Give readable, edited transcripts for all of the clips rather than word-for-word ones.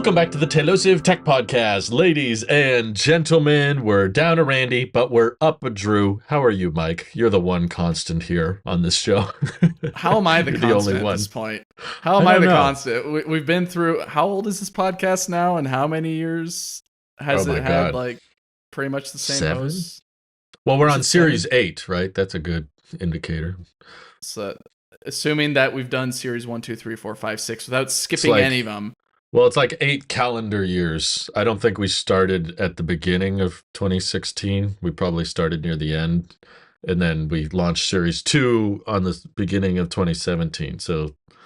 Welcome back to the Telosive Tech Podcast. Ladies and gentlemen, we're down a Randy, but we're up a Drew. How are you, Mike? You're the one constant here on this show. How am I the You're constant only at one. this point? How am I I don't the know. constant? We've been through, how old is this podcast now, and how many years has Oh my it had, God. like, pretty much the same 7? hosts? Well, we're Is on it Series 7? 8, right? That's a good indicator. So, assuming that we've done Series 1, 2, 3, 4, 5, 6 without skipping like- any of them. Well, it's like 8 calendar years. I don't think we started at the beginning of 2016. We probably started near the end. And then we launched Series 2 on the beginning of 2017. So I've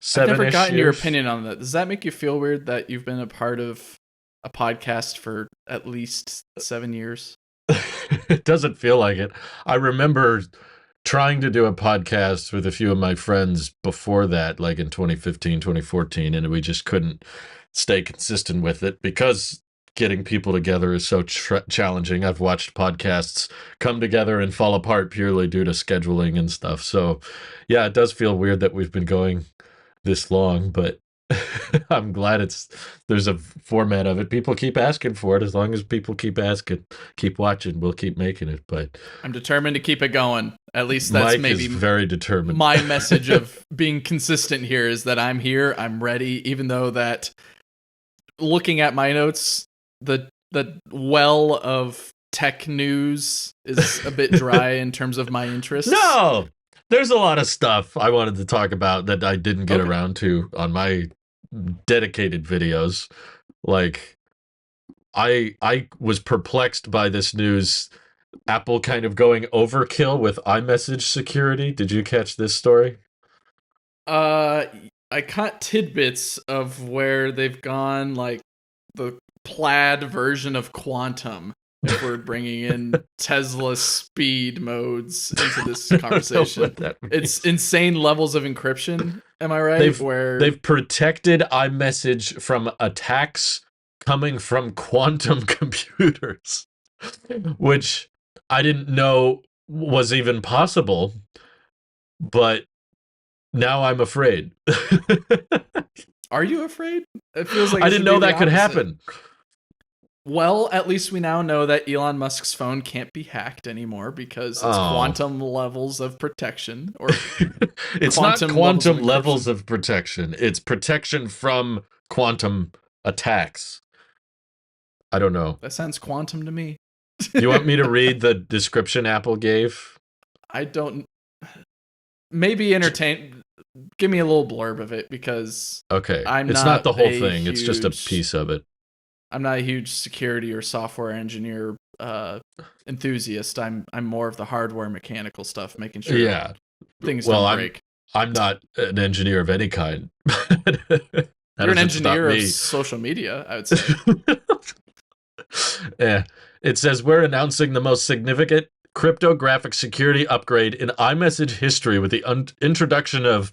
7 never gotten your years. opinion on that. Does that make you feel weird that you've been a part of a podcast for at least 7 years? It doesn't feel like it. I remember trying to do a podcast with a few of my friends before that, like in 2015, 2014, and we just couldn't stay consistent with it because getting people together is so challenging. I've watched podcasts come together and fall apart purely due to scheduling and stuff. So, yeah, it does feel weird that we've been going this long, but I'm glad there's a format of it. People keep asking for it. As long as people keep asking, keep watching, we'll keep making it. But I'm determined to keep it going. At least that's Mike maybe is very determined. my message of being consistent here is that I'm here, I'm ready, even though that looking at my notes, the well of tech news is a bit dry in terms of my interests. No, there's a lot of stuff I wanted to talk about that I didn't get around to on my dedicated videos. Like, I was perplexed by this news. Apple kind of going overkill with iMessage security. Did you catch this story? I caught tidbits of where they've gone, like the plaid version of quantum. If we're bringing in Tesla speed modes into this conversation, it's insane levels of encryption. Am I right? They've protected iMessage from attacks coming from quantum computers, which I didn't know was even possible, but now I'm afraid. Are you afraid? It feels like I didn't know that could happen. Well, at least we now know that Elon Musk's phone can't be hacked anymore because it's quantum levels of protection. Or it's not quantum levels of protection. It's protection from quantum attacks. I don't know. That sounds quantum to me. You want me to read the description Apple gave? I don't. Maybe entertain. Give me a little blurb of it because okay, it's not the whole thing. It's just a piece of it. I'm not a huge security or software engineer enthusiast. I'm more of the hardware mechanical stuff, making sure things don't break. I'm not an engineer of any kind. You're an engineer of social media, I would say. Yeah. It says we're announcing the most significant cryptographic security upgrade in iMessage history with the introduction of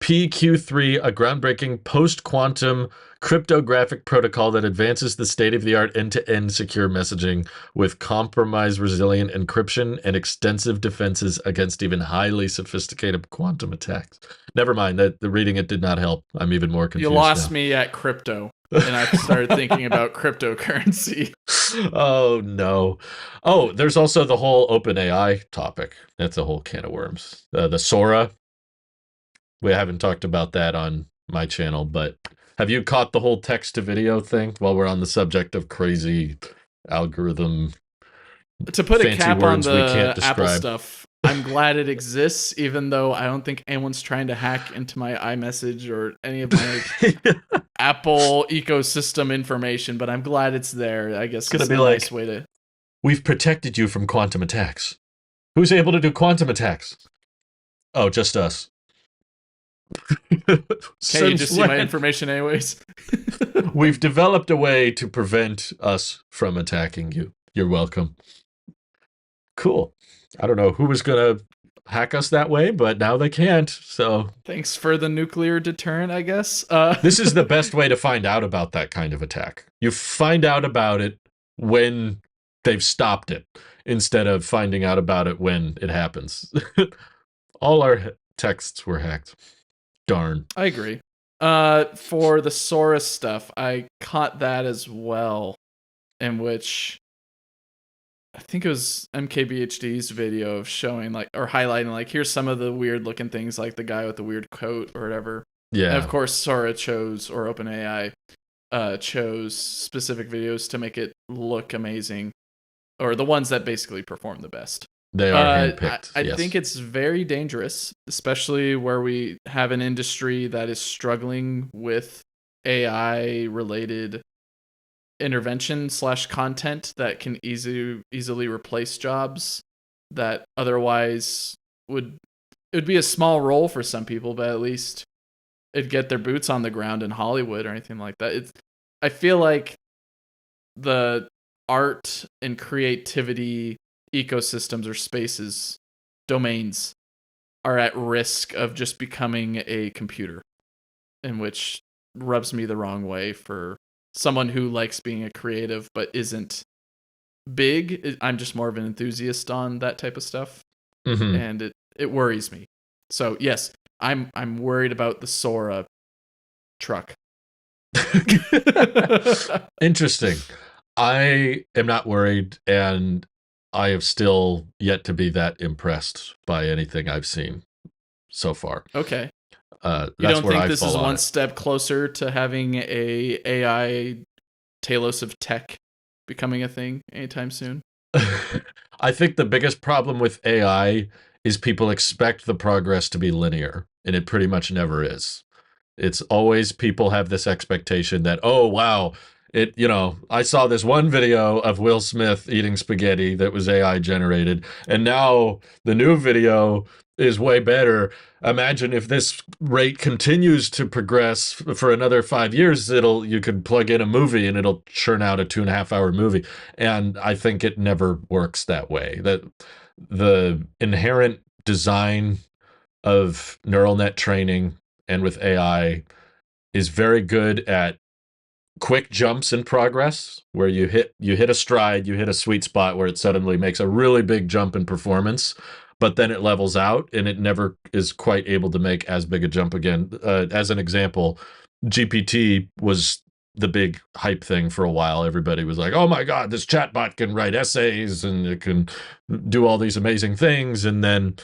PQ3, a groundbreaking post-quantum cryptographic protocol that advances the state-of-the-art end-to-end secure messaging with compromise-resilient encryption and extensive defenses against even highly sophisticated quantum attacks. Never mind, the reading it did not help. I'm even more confused. You lost me at crypto, and I started thinking about cryptocurrency. Oh, no. Oh, there's also the whole OpenAI topic. That's a whole can of worms. The Sora. We haven't talked about that on my channel, but have you caught the whole text-to-video thing while we're on the subject of crazy algorithm? To put a cap on the Apple stuff, I'm glad it exists, even though I don't think anyone's trying to hack into my iMessage or any of my Apple ecosystem information, but I'm glad it's there. I guess it's a nice way to... We've protected you from quantum attacks. Who's able to do quantum attacks? Oh, just us. Can't you just see my information anyways? We've developed a way to prevent us from attacking you. You're welcome. Cool. I don't know who was going to hack us that way, but now they can't. So thanks for the nuclear deterrent, I guess. This is the best way to find out about that kind of attack. You find out about it when they've stopped it instead of finding out about it when it happens. All our texts were hacked. Darn. I agree. For the Sora stuff, I caught that as well, in which I think it was MKBHD's video of showing like or highlighting like here's some of the weird looking things like the guy with the weird coat or whatever. And of Yeah, course Sora chose or OpenAI chose specific videos to make it look amazing or the ones that basically perform the best. they are handpicked. I think Yes. it's very dangerous, especially where we have an industry that is struggling with AI related intervention slash content that can easily replace jobs that otherwise would it would be a small role for some people, but at least it'd get their boots on the ground in Hollywood or anything like that. I feel like the art and creativity ecosystems or spaces domains are at risk of just becoming a computer, in which rubs me the wrong way for someone who likes being a creative but isn't big. I'm just more of an enthusiast on that type of stuff, Hmm. and it worries me. So yes, I'm worried about the Sora truck. Interesting. I am not worried, and I have still yet to be that impressed by anything I've seen so far. Okay. You That's don't where think I this fall is on one it. step closer to having a AI Talos of Tech becoming a thing anytime soon? I think the biggest problem with AI is people expect the progress to be linear, and it pretty much never is. It's always people have this expectation that, oh, wow, I saw this one video of Will Smith eating spaghetti that was AI generated, and now the new video is way better. Imagine if this rate continues to progress for another 5 years, you could plug in a movie and it'll churn out a 2.5 hour movie. And I think it never works that way. That the inherent design of neural net training and with AI is very good at quick jumps in progress where you hit a stride, you hit a sweet spot where it suddenly makes a really big jump in performance, but then it levels out and it never is quite able to make as big a jump again. As an example, GPT was the big hype thing for a while. Everybody was like, "Oh my god, this chatbot can write essays and it can do all these amazing things." And then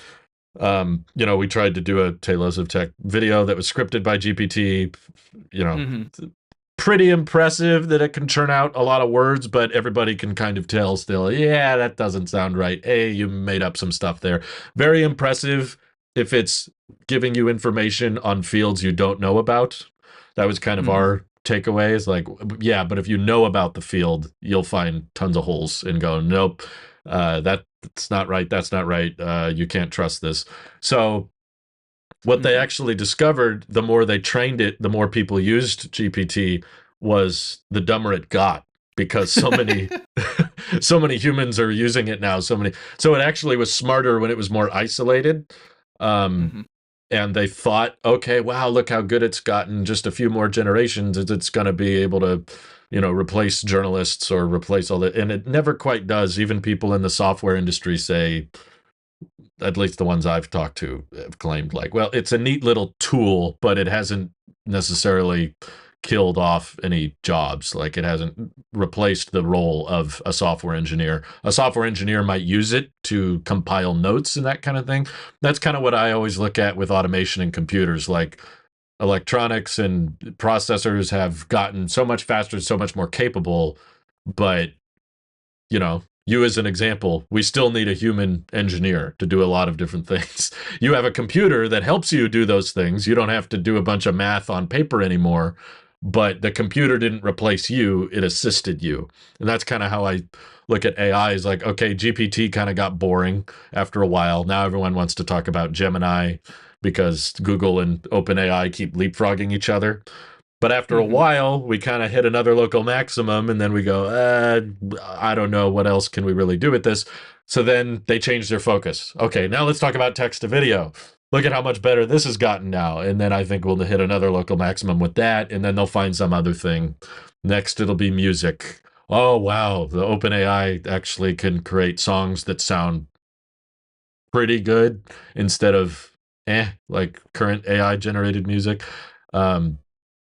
we tried to do a Talos of Tech video that was scripted by GPT. You know, Mm-hmm. pretty impressive that it can churn out a lot of words, but everybody can kind of tell still, yeah, that doesn't sound right. Hey, you made up some stuff there. Very impressive if it's giving you information on fields you don't know about. That was kind of Mm-hmm. our takeaway is like, yeah, but if you know about the field, you'll find tons of holes and go, nope, that's not right. That's not right. You can't trust this. So what they Mm-hmm. actually discovered, the more they trained it, the more people used GPT, was the dumber it got because so many so many humans are using it now. So it actually was smarter when it was more isolated. Um, Mm-hmm. and they thought, okay, wow, look how good it's gotten. Just a few more generations, it's going to be able to, replace journalists or replace all that. And it never quite does. Even people in the software industry say, at least the ones I've talked to have claimed like, well, it's a neat little tool, but it hasn't necessarily killed off any jobs. Like it hasn't replaced the role of a software engineer. A software engineer might use it to compile notes and that kind of thing. That's kind of what I always look at with automation and computers. Like electronics and processors have gotten so much faster, so much more capable, but you as an example, we still need a human engineer to do a lot of different things. You have a computer that helps you do those things. You don't have to do a bunch of math on paper anymore, but the computer didn't replace you, it assisted you. And that's kind of how I look at AI is like, okay, GPT kind of got boring after a while. Now everyone wants to talk about Gemini because Google and OpenAI keep leapfrogging each other. But after a Mm-hmm. while, we kind of hit another local maximum, and then we go, I don't know, what else can we really do with this? So then they change their focus. Okay, now let's talk about text to video. Look at how much better this has gotten now. And then I think we'll hit another local maximum with that, and then they'll find some other thing. Next, it'll be music. Oh, wow, the OpenAI actually can create songs that sound pretty good instead of like current AI generated music.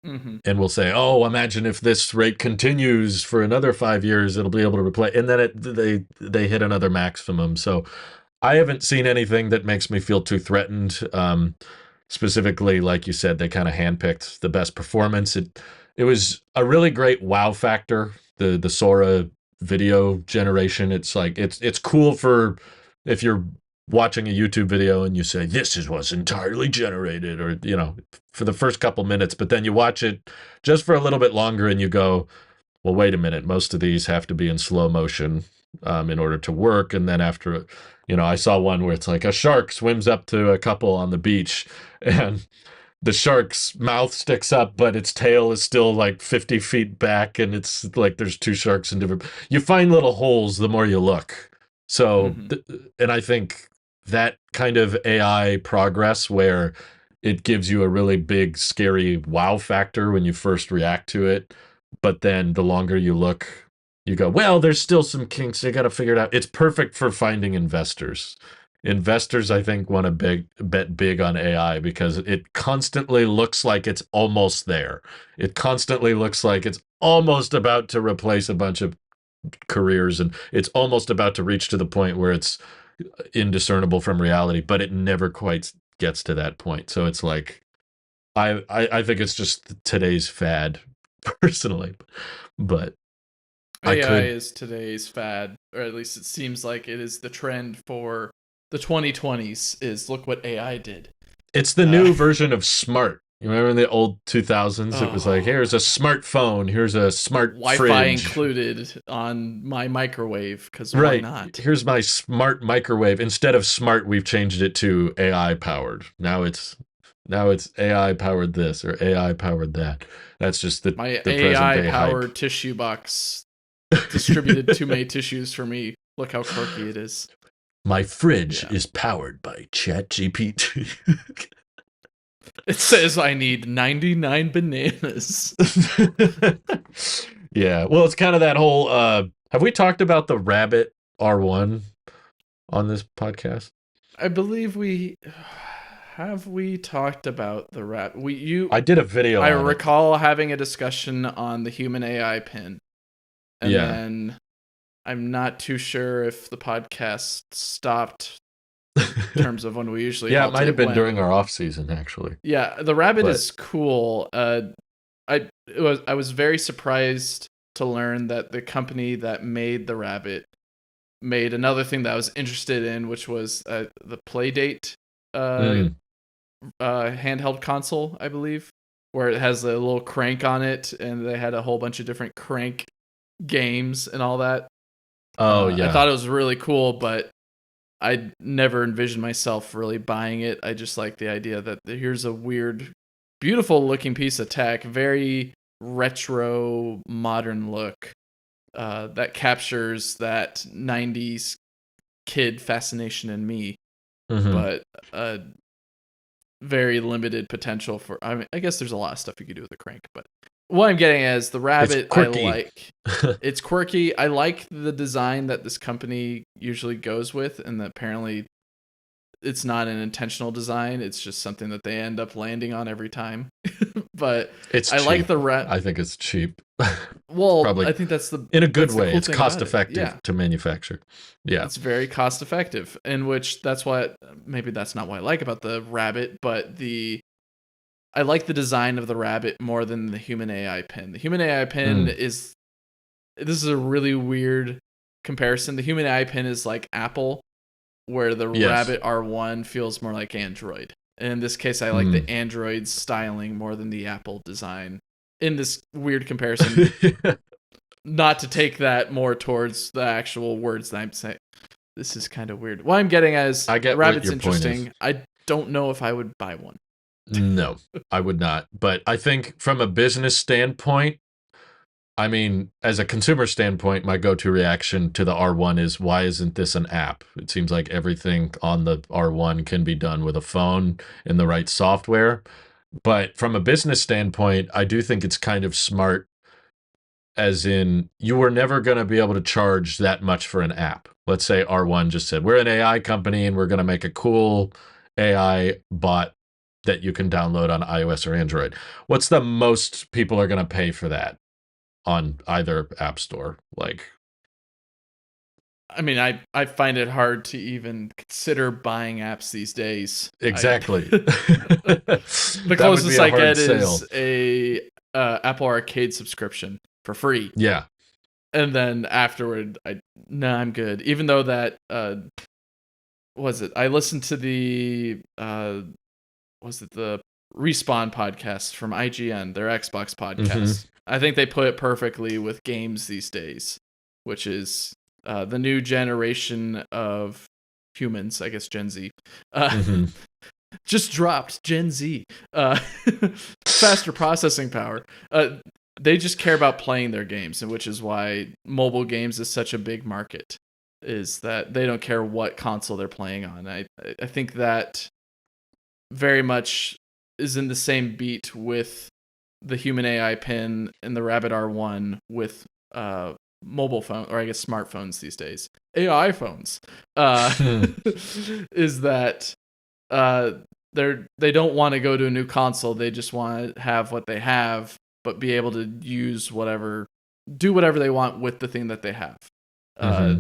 Mm-hmm. and we'll say, "Oh, imagine if this rate continues for another 5 years, it'll be able to replace." And then they hit another maximum. So I haven't seen anything that makes me feel too threatened. Specifically, like you said, they kind of handpicked the best performance. It was a really great wow factor. The Sora video generation. It's like it's cool for if you're watching a YouTube video and you say this is what's entirely generated, or for the first couple minutes, but then you watch it just for a little bit longer and you go, well, wait a minute, most of these have to be in slow motion in order to work. And then after, I saw one where it's like a shark swims up to a couple on the beach and the shark's mouth sticks up, but its tail is still like 50 feet back. And it's like there's two sharks in different. You find little holes the more you look. So, Mm-hmm. and I think that kind of AI progress where it gives you a really big, scary wow factor when you first react to it. But then the longer you look, you go, well, there's still some kinks. They got to figure it out. It's perfect for finding investors. Investors, I think, want to bet big on AI because it constantly looks like it's almost there. It constantly looks like it's almost about to replace a bunch of careers, and it's almost about to reach to the point where it's indiscernible from reality, but it never quite gets to that point. So it's like I think it's just today's fad, personally. But I AI could. is today's fad, or at least it seems like it is the trend for the 2020s. Is look what AI did. It's the new version of smart. You remember in the old 2000s, it was like, Oh, here's a smartphone, here's a smart Wi-Fi fridge. included on my microwave, because why Right. not? Here's my smart microwave. Instead of smart, we've changed it to AI powered. Now it's AI powered this or AI powered that. That's just My the present AI day hype. powered tissue box distributed too many tissues for me. Look how quirky it is. My fridge Yeah. is powered by ChatGPT. It says I need 99 bananas. Yeah. Well, it's kind of that whole have we talked about the rabbit R1 on this podcast? I believe we talked about the rat. I did a video I on it. recall having a discussion on the HumaneAI Pin, and Yeah. then I'm not too sure if the podcast stopped in terms of when we usually Yeah, it halt might have it. been during our off season actually. Yeah, the rabbit But is cool. I was very surprised to learn that the company that made the rabbit made another thing that I was interested in, which was the Playdate uh, mm, handheld console, I believe, where it has a little crank on it, and they had a whole bunch of different crank games and all that. oh I yeah. thought it was really cool, but I never envisioned myself really buying it. I just like the idea that here's a weird, beautiful looking piece of tech, very retro, modern look that captures that 90s kid fascination in me, Mhm. but very limited potential for. I mean, I guess there's a lot of stuff you could do with a crank, but what I'm getting at is the It's rabbit. I quirky. like. It's quirky. I like the design that this company usually goes with, and that apparently it's not an intentional design. It's just something that they end up landing on every time. But It's I like cheap. the rat. I think it's cheap. Well, Probably I think in a good that's the way. cool It's thing cost about it. effective Yeah, to manufacture. Yeah. it's very cost effective, in which that's what maybe that's not what I like about the rabbit, but I like the design of the rabbit more than the HumaneAI Pin. The HumaneAI Pin Mm. is this is a really weird comparison. The HumaneAI Pin is like Apple, where the Yes. Rabbit R1 feels more like Android. And in this case, I like Mm. the Android styling more than the Apple design. In this weird comparison, not to take that more towards the actual words that I'm saying. This is kind of weird. What I'm getting at is I the get what rabbit's your point is. interesting. I don't know if I would buy one. No, I would not. But I think from a business standpoint, I mean, as a consumer standpoint, my go-to reaction to the R1 is why isn't this an app? It seems like everything on the R1 can be done with a phone and the right software. But from a business standpoint, I do think it's kind of smart, as in you were never going to be able to charge that much for an app. Let's say R1 just said, we're an AI company and we're going to make a cool AI bot that you can download on iOS or Android. What's the most people are going to pay for that on either app store? Like, I mean, I find it hard to even consider buying apps these days. exactly. The That would be closest a I hard get sale. is a Apple Arcade subscription for free, Yeah. and then afterward, I'm good. Even though that was it? I listened to the was it the Respawn podcast from IGN, their Xbox Hmm. podcast. I think they put it perfectly with games these days, which is the new generation of humans, I guess Gen Z. Uh, Hmm. just dropped Gen Z. Faster processing power. They just care about playing their games, and which is why mobile games is such a big market. Is that they don't care what console they're playing on. I think that very much is in the same beat with the HumaneAI Pin and the Rabbit R1 with mobile phone, or I guess smartphones these days, AI phones, uh, is that uh, they don't want to go to a new console. They just want to have what they have, but be able to do whatever they want with the thing that they have. Uh, Hmm.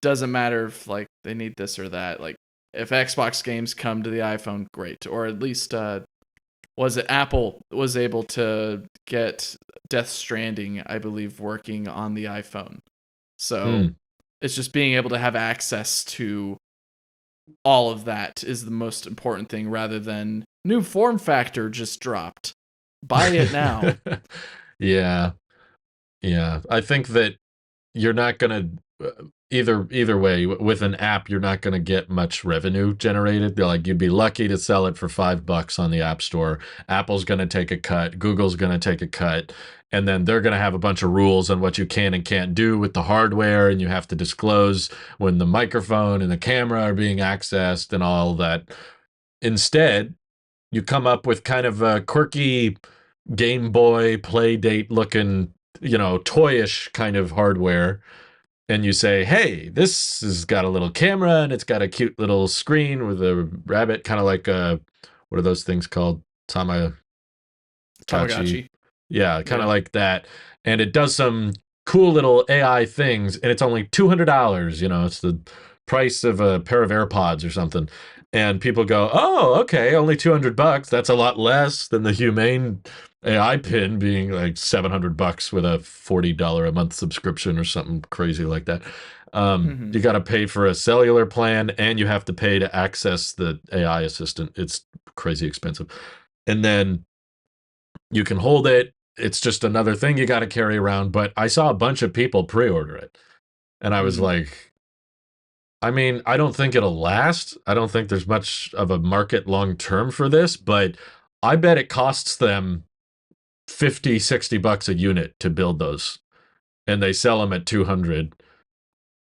doesn't matter if like they need this or that. Like if Xbox games come to the iPhone, great. Or at least was it Apple was able to get Death Stranding, I believe, working on the iPhone. So Mm. it's just being able to have access to all of that is the most important thing rather than new form factor just dropped. Buy it now. Yeah. Yeah. I think that you're not going to either way with an app you're not going to get much revenue generated. Like you'd be lucky to sell it for $5 on the app store. Apple's going to take a cut, Google's going to take a cut, and then they're going to have a bunch of rules on what you can and can't do with the hardware, and you have to disclose when the microphone and the camera are being accessed and all that. Instead, you come up with kind of a quirky Game Boy play date looking, toyish kind of hardware, and you say, "Hey, this has got a little camera and it's got a cute little screen with a rabbit, kind of like what are those things called? Tamagotchi. Tamagotchi. Yeah, kind of Yeah. like that. And it does some cool little AI things, and it's only $200. It's the price of a pair of AirPods or something." And people go, "Oh, okay, only $200. That's a lot less than the Humane AI Pin being like $700 with a $40 a month subscription or something crazy like that." Mm-hmm. You got to pay for a cellular plan, and you have to pay to access the AI assistant. It's crazy expensive. And then you can hold it. It's just another thing you got to carry around. But I saw a bunch of people pre-order it, and I was Mm-hmm. like, I mean, I don't think it'll last. I don't think there's much of a market long term for this, but I bet it costs them 50, $60 a unit to build those, and they sell them at 200.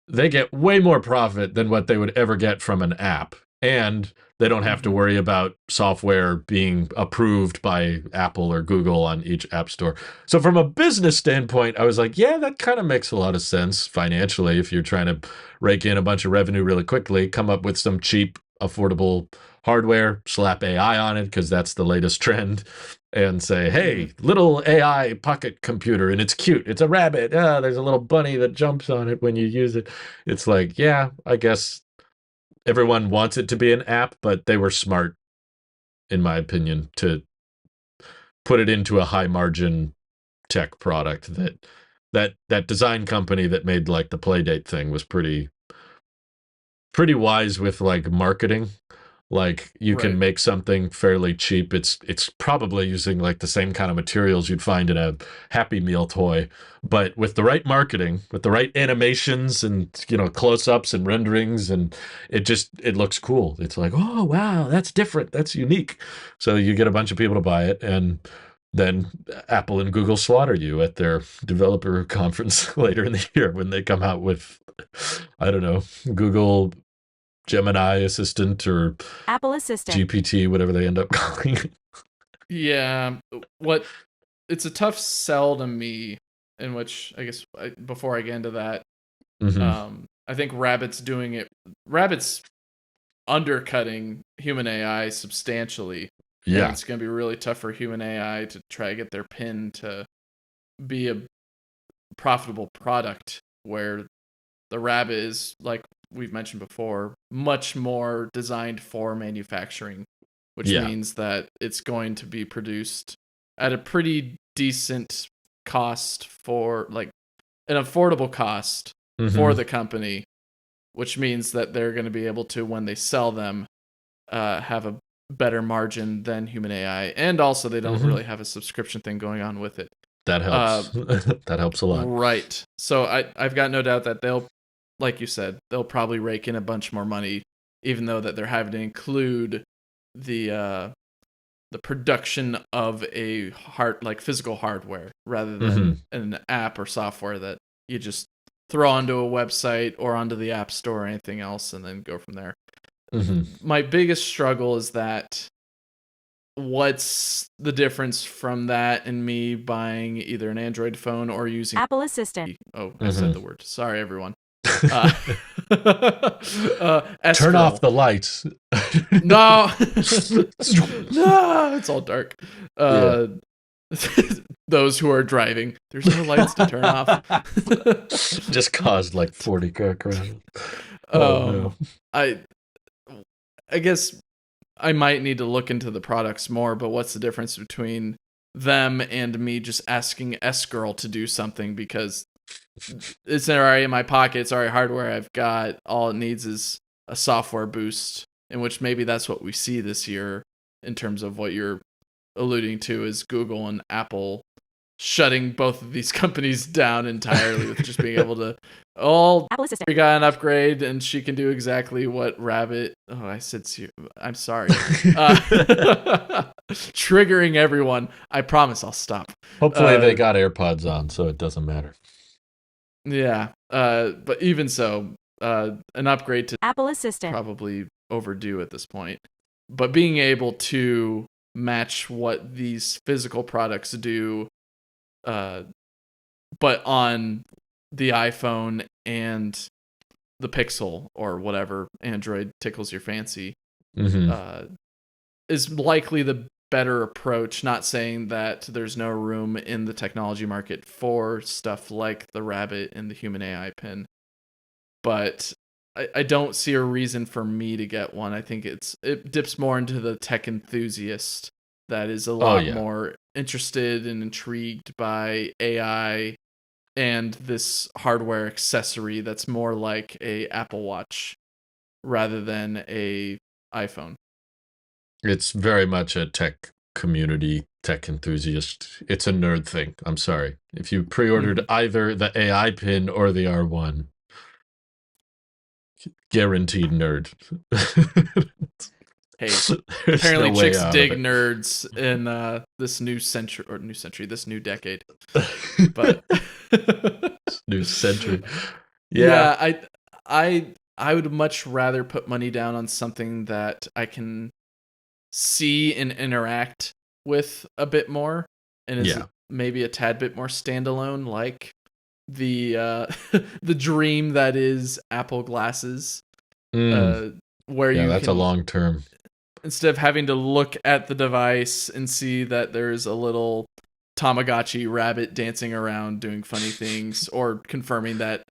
They get way more profit than what they would ever get from an app. And they don't have to Mm-hmm. worry about software being approved by Apple or Google on each app store. So, from a business standpoint, I was like, yeah, that kind of makes a lot of sense financially. If you're trying to rake in a bunch of revenue really quickly, come up with some cheap, affordable hardware, slap AI on it because that's the latest trend, and say, Mm-hmm. hey, little AI pocket computer, and it's cute. It's a rabbit. There's a little bunny that jumps on it when you use it. It's like, yeah, I guess everyone wants it to be an app, but they were smart, in my opinion, to put it into a high margin tech product that design company that made like the Playdate thing was pretty wise with like marketing. Like you can Right. make something fairly cheap. It's probably using like the same kind of materials you'd find in a Happy Meal toy, but with the right marketing, with the right animations and close-ups and renderings, and it looks cool. It's like, oh wow, that's different, that's unique. So you get a bunch of people to buy it, and then Apple and Google slaughter you at their developer conference later in the year when they come out with, I don't know, Google Gemini Assistant or Apple Assistant. GPT, whatever they end up calling it. Yeah. What it's a tough sell to me, in which I guess before I get into that, Mm-hmm. I think Rabbit's doing it. Rabbit's undercutting human AI substantially and Yeah. it's going to be really tough for human AI to try to get their pin to be a profitable product, where the rabbit is, like we've mentioned before, much more designed for manufacturing, which Yeah. means that it's going to be produced at a pretty decent cost, for like an affordable cost for Hmm. the company, which means that they're going to be able to, when they sell them, have a better margin than human AI, and also they don't Hmm. really have a subscription thing going on with it. That Uh, helps. That helps a lot. right. So I've got no doubt that they'll, like you said, they'll probably rake in a bunch more money, even though that they're having to include the production of a physical hardware, rather Hmm. than an app or software that you just throw onto a website or onto the app store or anything else and then go from there. Hmm. My biggest struggle is that, what's the difference from that and me buying either an Android phone or using Apple Assistant? Oh, I said Hmm. the word. Sorry, everyone. Uh, Turn off S-Girl. the lights. No. No, it's all dark. Yeah. Those who are driving, there's no lights to turn off. Just caused like 40 car crashes. Oh no. I I guess I might need to look into the products more, but what's the difference between them and me just asking S-Girl to do something? Because it's already in my pocket, it's already hardware I've got. All it needs is a software boost, in which maybe that's what we see this year, in terms of what you're alluding to, is Google and Apple shutting both of these companies down entirely, with just being able to, Apple Assistant. we got an upgrade and she can do exactly what Rabbit. Oh, I said, I'm sorry. Triggering everyone. I promise I'll stop. Hopefully they got AirPods on, so it doesn't matter. Yeah. But even so, an upgrade to Apple Assistant. probably overdue at this point. But being able to match what these physical products do, but on the iPhone and the Pixel, or whatever Android tickles your fancy, Hmm. is likely the better approach. Not saying that there's no room in the technology market for stuff like the Rabbit and the HumaneAI Pin, but I don't see a reason for me to get one. I think it dips more into the tech enthusiast that is a lot more interested and intrigued by AI and this hardware accessory that's more like a Apple Watch rather than a iPhone. It's very much a tech community, tech enthusiast. It's a nerd thing. I'm sorry. If you pre-ordered either the AI pin or the R1, guaranteed nerd. Hey, There's apparently no way chicks out dig of it. nerds in this this new decade. But New century. yeah, Yeah. I would much rather put money down on something that I can see and interact with a bit more, and is maybe a tad bit more standalone, like the the dream that is Apple glasses, where Yeah, you that's a can, long term. instead of having to look at the device and see that there's a little Tamagotchi rabbit dancing around doing funny things, or confirming that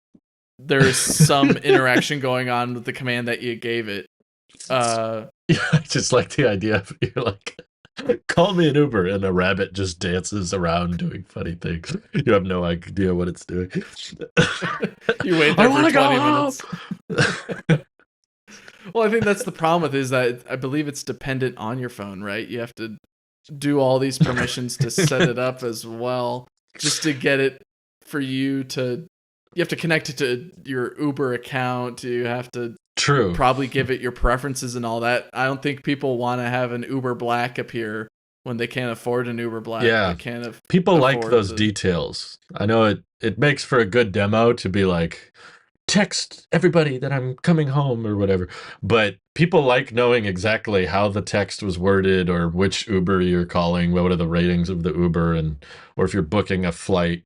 there's some interaction going on with the command that you gave it. Yeah, I just like the idea of, you're like, call me an Uber, and a rabbit just dances around doing funny things. You have no idea what it's doing. You wait there for 20 minutes. Well, I think that's the problem with it, is that I believe it's dependent on your phone, right? You have to do all these permissions to set it up as well, just to get it for you to. You have to connect it to your Uber account. You have to probably give it your preferences and all that. I don't think people want to have an Uber Black appear when they can't afford an Uber Black. Yeah, they can't people like those details. I know it makes for a good demo to be like, text everybody that I'm coming home or whatever. But people like knowing exactly how the text was worded, or which Uber you're calling, what are the ratings of the Uber, and or if you're booking a flight,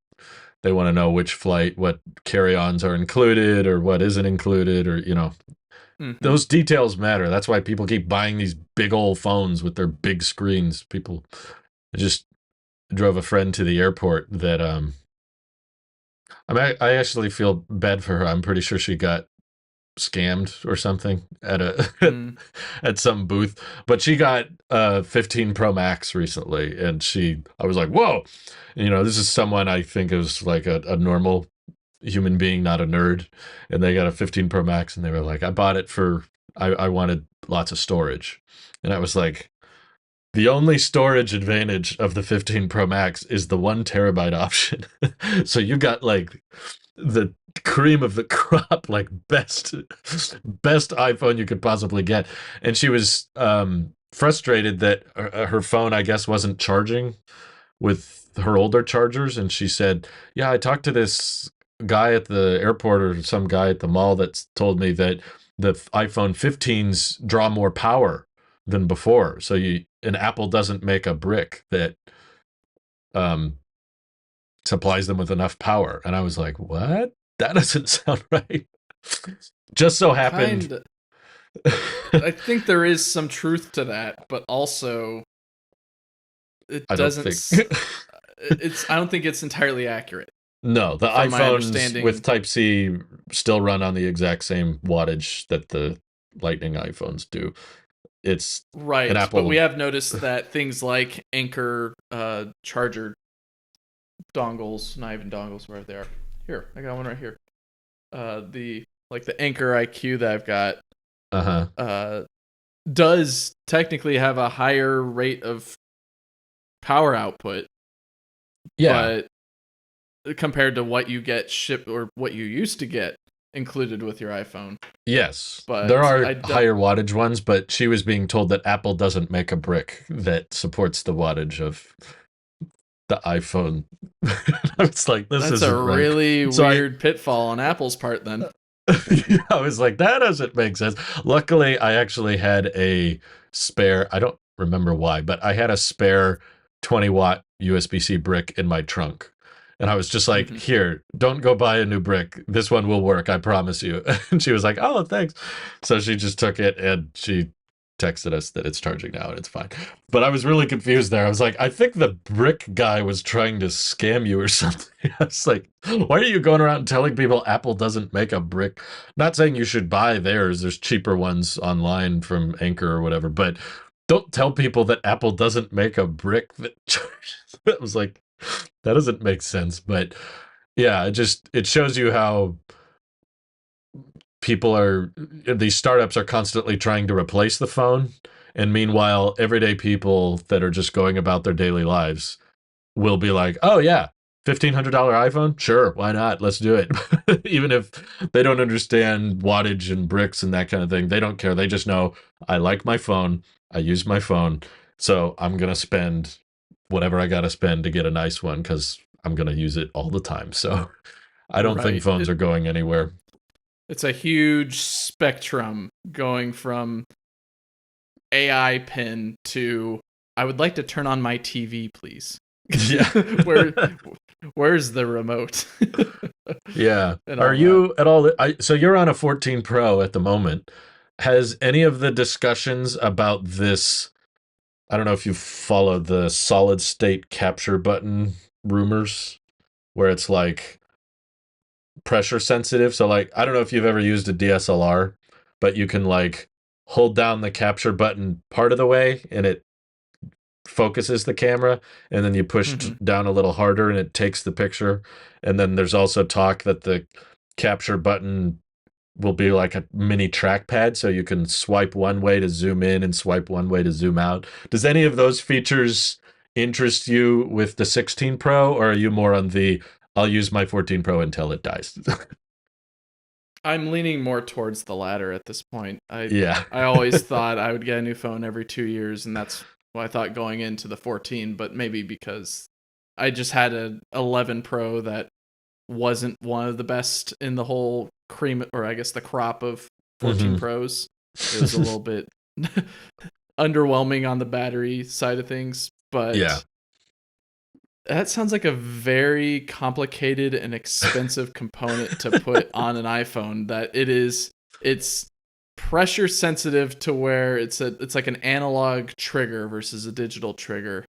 they want to know which flight, what carry-ons are included or what isn't included, or Mm-hmm. Those details matter. That's why people keep buying these big old phones with their big screens. People, I just drove a friend to the airport that I actually feel bad for her. I'm pretty sure she got scammed or something at a Mm. at some booth, but she got 15 Pro Max recently, and I was like, whoa, this is someone I think is like a normal human being, not a nerd, and they got a 15 Pro Max, and they were like, I bought it for I wanted lots of storage, and I was like, the only storage advantage of the 15 Pro Max is the 1 terabyte option. So you got like the cream of the crop, like best iPhone you could possibly get. And she was frustrated that her phone, I guess, wasn't charging with her older chargers. And she said, yeah, I talked to this guy at the airport or some guy at the mall that's told me that the iPhone 15s draw more power than before. So an Apple doesn't make a brick that um, supplies them with enough power. And I was like, what? That doesn't sound right. Just so happened. Kind. I think there is some truth to that, but also it I don't doesn't. think. I don't think it's entirely accurate. No, the From my iPhones with understanding, Type C still run on the exact same wattage that the Lightning iPhones do. It's an right? But we Apple. have noticed that things like Anchor charger dongles, not even dongles, where they are. Here, I got one right here. The Anchor IQ that I've got Uh huh. uh does technically have a higher rate of power output, Yeah. but compared to what you get shipped or what you used to get included with your iPhone. Yes. There But are higher wattage ones, but she was being told that Apple doesn't make a brick that supports the wattage of the iPhone. I was like, this that's a isn't right. really So weird pitfall on Apple's part then. I was like, that doesn't make sense. Luckily, I actually had a spare, I don't remember why, but I had a spare 20-watt USB-C brick in my trunk. And I was just like, Mm-hmm. here, don't go buy a new brick. This one will work, I promise you. And she was like, oh, thanks. So she just took it and she texted us that it's charging now and it's fine. But I was really confused there. I was like, I think the brick guy was trying to scam you or something. I was like, why are you going around telling people Apple doesn't make a brick? Not saying you should buy theirs. There's cheaper ones online from Anchor or whatever, but don't tell people that Apple doesn't make a brick that charges. I was like, that doesn't make sense. But yeah, it shows you how these startups are constantly trying to replace the phone, and meanwhile everyday people that are just going about their daily lives will be like, oh yeah, $1,500 iPhone, sure, why not, let's do it. Even if they don't understand wattage and bricks and that kind of thing, they don't care. They just know, I like my phone, I use my phone, so I'm gonna spend whatever I gotta spend to get a nice one because I'm gonna use it all the time. So I don't think Right. phones are going anywhere. It's a huge spectrum going from AI pin to I would like to turn on my TV, please. Yeah. Where where's the remote? Yeah. And Are all that. you at all? So you're on a 14 Pro at the moment. Has any of the discussions about this? I don't know if you followed the solid state capture button rumors, where it's like pressure sensitive. So like, I don't know if you've ever used a DSLR, but you can like hold down the capture button part of the way, and it focuses the camera, and then you push Mm-hmm. down a little harder and it takes the picture. And then there's also talk that the capture button will be like a mini trackpad, so you can swipe one way to zoom in and swipe one way to zoom out. Does any of those features interest you with the 16 Pro, or are you more on the I'll use my 14 Pro until it dies? I'm leaning more towards the latter at this point. Yeah. I always thought I would get a new phone every 2 years, and that's what I thought going into the 14. But maybe because I just had a 11 Pro that wasn't one of the best in the whole cream, or I guess the crop of 14 Hmm. Pros. It was a little bit underwhelming on the battery side of things, Yeah. but that sounds like a very complicated and expensive component to put on an iPhone. That it's pressure sensitive to where it's like an analog trigger versus a digital trigger,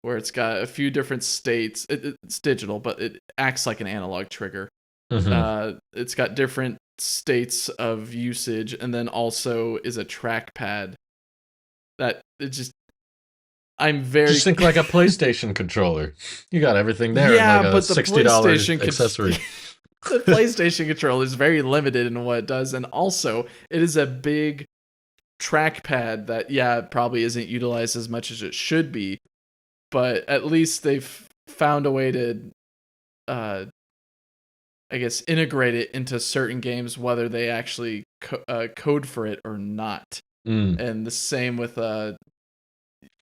where it's got a few different states. It's digital, but it acts like an analog trigger. It's got different states of usage, and then also is a trackpad that it just. I'm very just think like a PlayStation controller. You got everything there. Yeah, in like a but the $60 PlayStation accessory. The PlayStation controller is very limited in what it does, and also it is a big trackpad that probably isn't utilized as much as it should be, but at least they've found a way to I guess integrate it into certain games, whether they actually code for it or not. And the same with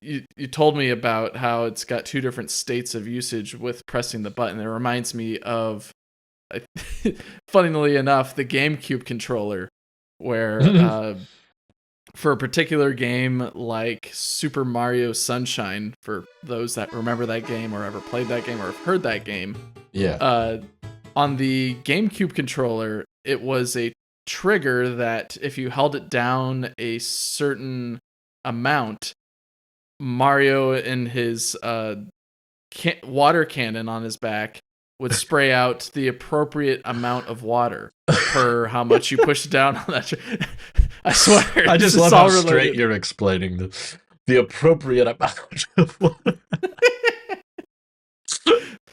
you told me about how it's got two different states of usage with pressing the button. It reminds me of, funnily enough, the GameCube controller, where for a particular game like Super Mario Sunshine, for those that remember that game or ever played that game or have heard that game, on the GameCube controller, it was a trigger that if you held it down a certain amount, Mario and his water cannon on his back would spray out the appropriate amount of water per how much you push down on that. I swear. I just love how straight you're explaining the appropriate amount of water.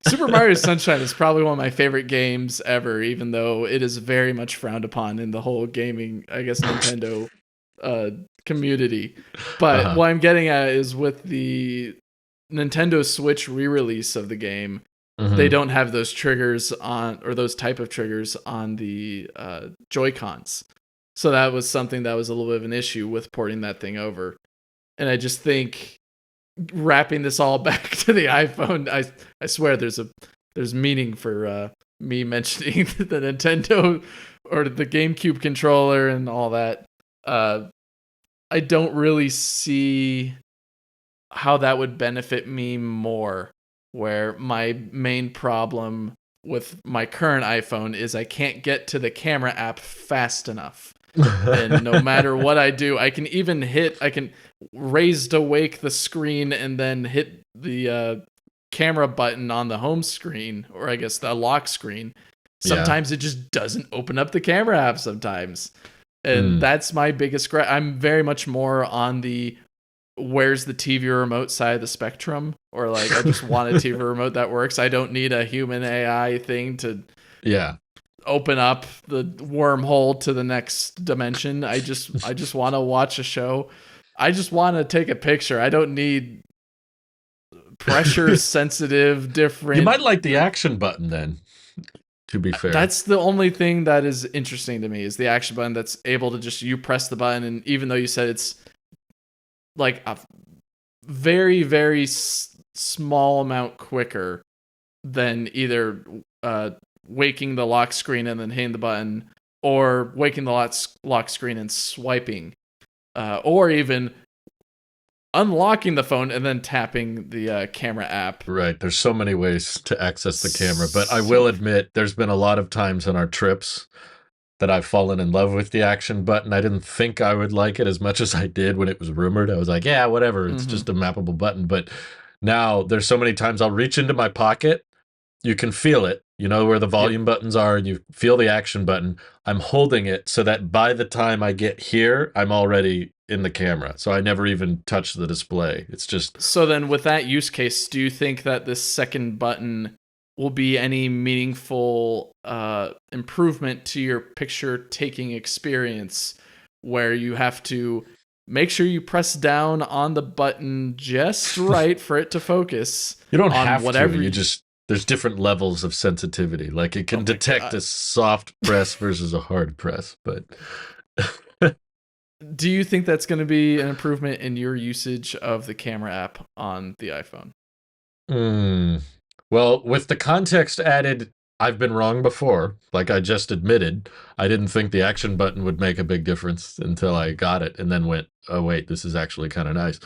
Super Mario Sunshine is probably one of my favorite games ever, even though it is very much frowned upon in the whole gaming, I guess, Nintendo community. But what I'm getting at is with the Nintendo Switch re-release of the game, they don't have those triggers on, or those type of triggers on the Joy-Cons. So that was something that was a little bit of an issue with porting that thing over. And I just think wrapping this all back to the iPhone, I swear there's meaning for me mentioning the Nintendo or the GameCube controller and all that. I don't really see how that would benefit me more, where my main problem with my current iPhone is I can't get to the camera app fast enough. And no matter what I do, I can raise to wake the screen and then hit the camera button on the home screen, or I guess the lock screen. Sometimes it just doesn't open up the camera app sometimes. And that's my biggest gripe. I'm very much more on the where's the TV remote side of the spectrum, or like I just want a TV remote that works. I don't need a HumaneAI thing to open up the wormhole to the next dimension. I just want to watch a show. I just want to take a picture. I don't need pressure sensitive different. You might like the action button then, to be fair. That's the only thing that is interesting to me, is the action button that's able to just, you press the button, and even though you said it's like a very, very small amount quicker than either waking the lock screen and then hitting the button, or waking the lock screen and swiping, or even unlocking the phone and then tapping the camera app. Right. There's so many ways to access the camera, but I will admit there's been a lot of times on our trips that I've fallen in love with the action button. I didn't think I would like it as much as I did when it was rumored. I was like, yeah, whatever. It's just a mappable button. But now there's so many times I'll reach into my pocket. You can feel it. You know where the volume buttons are, and you feel the action button. I'm holding it so that by the time I get here, I'm already in the camera. So I never even touch the display. It's just... So then with that use case, do you think that this second button will be any meaningful improvement to your picture taking experience, where you have to make sure you press down on the button just right for it to focus? You don't have whatever to. You just... There's different levels of sensitivity. Like it can detect a soft press versus a hard press, but... Do you think that's going to be an improvement in your usage of the camera app on the iPhone? Well, with the context added, I've been wrong before. Like I just admitted, I didn't think the action button would make a big difference until I got it and then went, oh wait, this is actually kind of nice.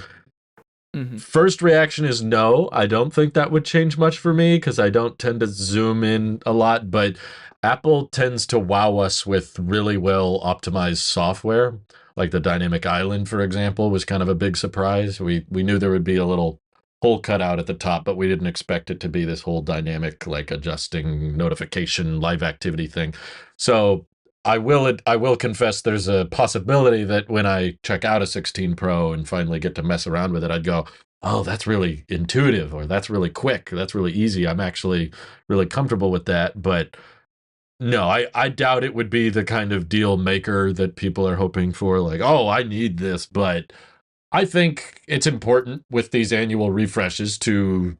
Hmm. First reaction is no. I don't think that would change much for me because I don't tend to zoom in a lot, but Apple tends to wow us with really well optimized software. Like the dynamic island, for example, was kind of a big surprise. We knew there would be a little hole cut out at the top, but we didn't expect it to be this whole dynamic, like adjusting notification live activity thing. So I will confess there's a possibility that when I check out a 16 Pro and finally get to mess around with it, I'd go, oh, that's really intuitive, or that's really quick, that's really easy. I'm actually really comfortable with that. But no, I doubt it would be the kind of deal maker that people are hoping for. Like, oh, I need this. But I think it's important with these annual refreshes to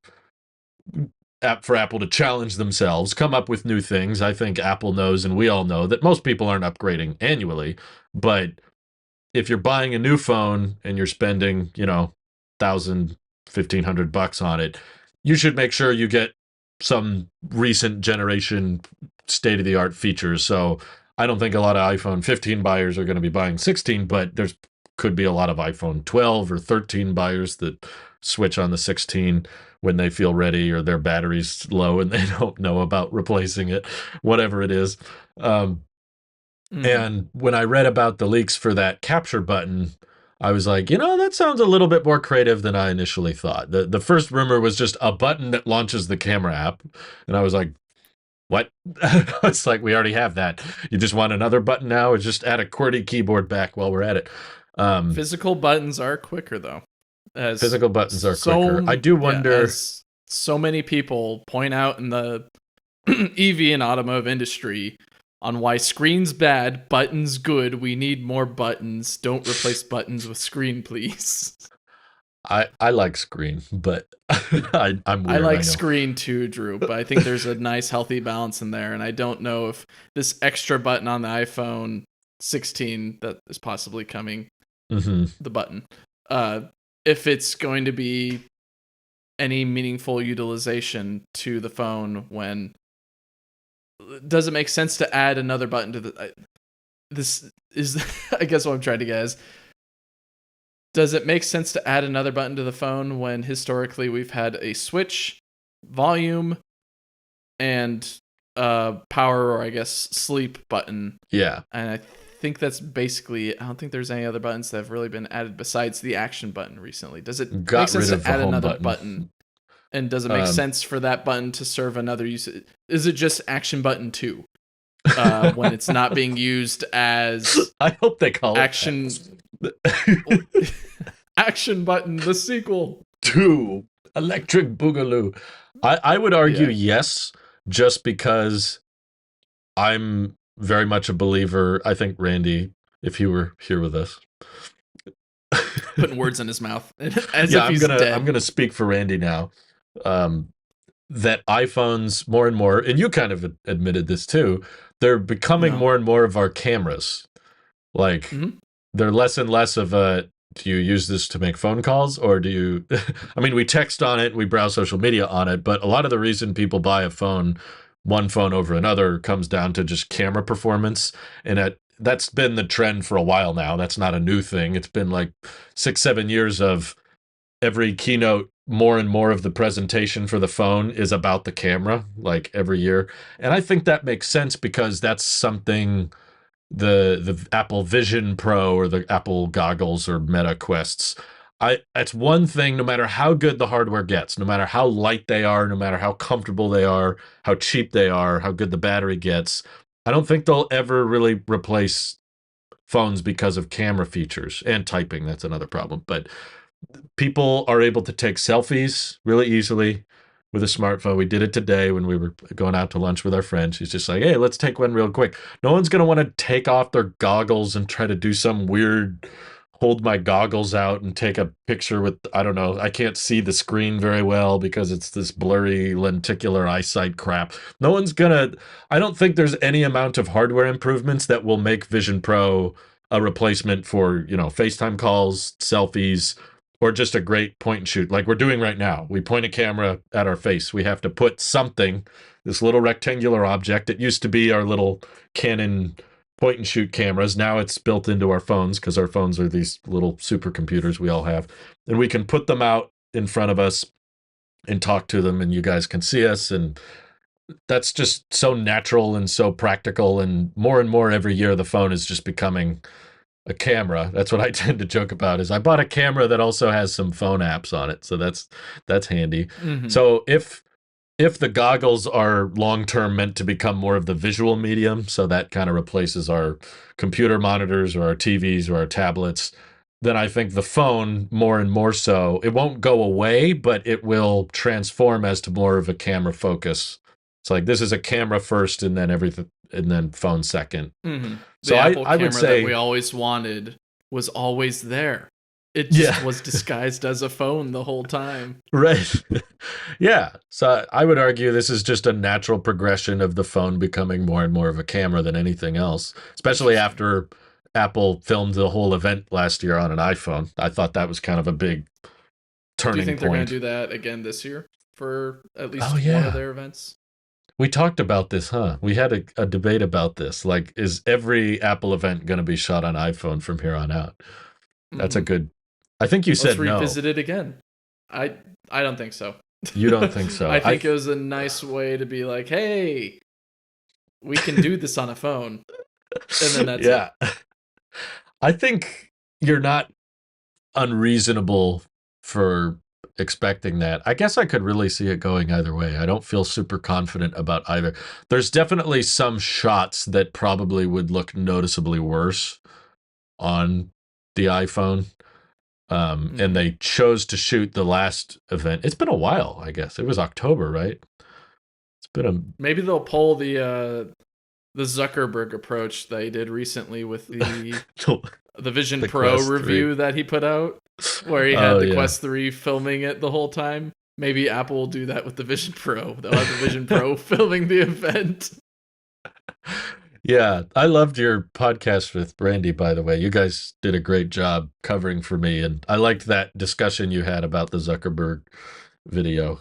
for Apple to challenge themselves, come up with new things. I think Apple knows, and we all know, that most people aren't upgrading annually. But if you're buying a new phone and you're spending, 1,000, 1,500 bucks on it, you should make sure you get some recent generation state of the art features. So I don't think a lot of iPhone 15 buyers are going to be buying 16, but there's could be a lot of iPhone 12 or 13 buyers that switch on the 16 when they feel ready or their battery's low and they don't know about replacing it, whatever it is. Um, Hmm. and when I read about the leaks for that capture button, I was like, that sounds a little bit more creative than I initially thought. The first rumor was just a button that launches the camera app. And I was like, what? It's like, we already have that. You just want another button now? Or just add a QWERTY keyboard back while we're at it. Um, Physical buttons are quicker though, as Physical buttons are quicker. I so do yeah, wonder. as so many people point out in the EV and automotive industry on why screen's bad, buttons good. We need more buttons. Don't replace buttons with screen, please. I like screen, but I'm I weird. I like know. screen too, Drew, but I think there's a nice healthy balance in there, and I don't know if this extra button on the iPhone 16 that is possibly coming, Hmm. the button, uh, if it's going to be any meaningful utilization to the phone when does it make sense to add another button to the this is I guess what I'm trying to get is does it make sense to add another button to the phone when historically we've had a switch, volume, and power or I guess sleep button? Yeah, And I think that's basically I don't think there's any other buttons that have really been added besides the action button recently. Does it make got sense rid to of the add home another button. button? And does it make Um, sense for that button to serve another use? Is it just action button 2 when it's not being used as I hope they call action it action button the sequel? two electric boogaloo. I would argue Yeah, yes, just because I'm very much a believer. I think Randy, if he were here with us, putting words in his mouth as yeah, if I'm he's gonna I'm dead. gonna speak for Randy now. Um, that iPhones more and more, and you kind of admitted this too, they're becoming No. more and more of our cameras. Like Hmm. they're less and less of a, do you use this to make phone calls or do you I mean, we text on it, we browse social media on it, but a lot of the reason people buy a phone, one phone over another, comes down to just camera performance. And that's been the trend for a while now. That's not a new thing. It's been like 6 7 years of every keynote, more and more of the presentation for the phone is about the camera, like every year. And I think that makes sense because that's something the Apple Vision Pro or the Apple goggles or Meta Quests. That's one thing, no matter how good the hardware gets, no matter how light they are, no matter how comfortable they are, how cheap they are, how good the battery gets, I don't think they'll ever really replace phones because of camera features and typing. That's another problem. But people are able to take selfies really easily with a smartphone. We did it today when we were going out to lunch with our friend. She's just like, hey, let's take one real quick. No one's going to want to take off their goggles and try to do some weird hold my goggles out and take a picture with, I don't know, I can't see the screen very well because it's this blurry lenticular eyesight crap. No one's gonna, I don't think there's any amount of hardware improvements that will make Vision Pro a replacement for, FaceTime calls, selfies, or just a great point and shoot like we're doing right now. We point a camera at our face. We have to put something, this little rectangular object. It used to be our little Canon point and shoot cameras. Now it's built into our phones because our phones are these little supercomputers we all have. And we can put them out in front of us and talk to them, and you guys can see us. And that's just so natural and so practical. And more every year, the phone is just becoming a camera. That's what I tend to joke about is I bought a camera that also has some phone apps on it. So that's handy. Mm-hmm. So if the goggles are long term meant to become more of the visual medium, so that kind of replaces our computer monitors or our TVs or our tablets, then I think the phone more and more so, it won't go away, but it will transform as to more of a camera focus. It's like this is a camera first and then everything and then phone second. Mm-hmm. So The Apple I would camera that say we always wanted was always there. It just yeah. was disguised as a phone the whole time. Right. Yeah. So I would argue this is just a natural progression of the phone becoming more and more of a camera than anything else, especially after Apple filmed the whole event last year on an iPhone. I thought that was kind of a big Do you turning think they're going point. to do that again this year for at Oh, least one of yeah. their events? We talked about this, huh? We had a debate about this. Like, is every Apple event going to be shot on iPhone from here on out? That's a Mm-hmm. good. I think you Let's said no. revisit it again. I I don't think so. You don't think so. I think it was a nice way to be like, hey, we can do this on a phone, and then that's it. Yeah. I think you're not unreasonable for expecting that. I guess I could really see it going either way. I don't feel super confident about either. There's definitely some shots that probably would look noticeably worse on the iPhone. And Mm-hmm. they chose to shoot the last event. It's been a while, I guess. It was October, right? It's been Maybe they'll pull the Zuckerberg approach they did recently with the Vision the Pro Quest 3. review that he put out, where he had Oh, the yeah. Quest 3 filming it the whole time. Maybe Apple will do that with the Vision Pro. They'll have the Vision Pro filming the event. Yeah, I loved your podcast with Brandy, by the way. You guys did a great job covering for me, and I liked that discussion you had about the Zuckerberg video.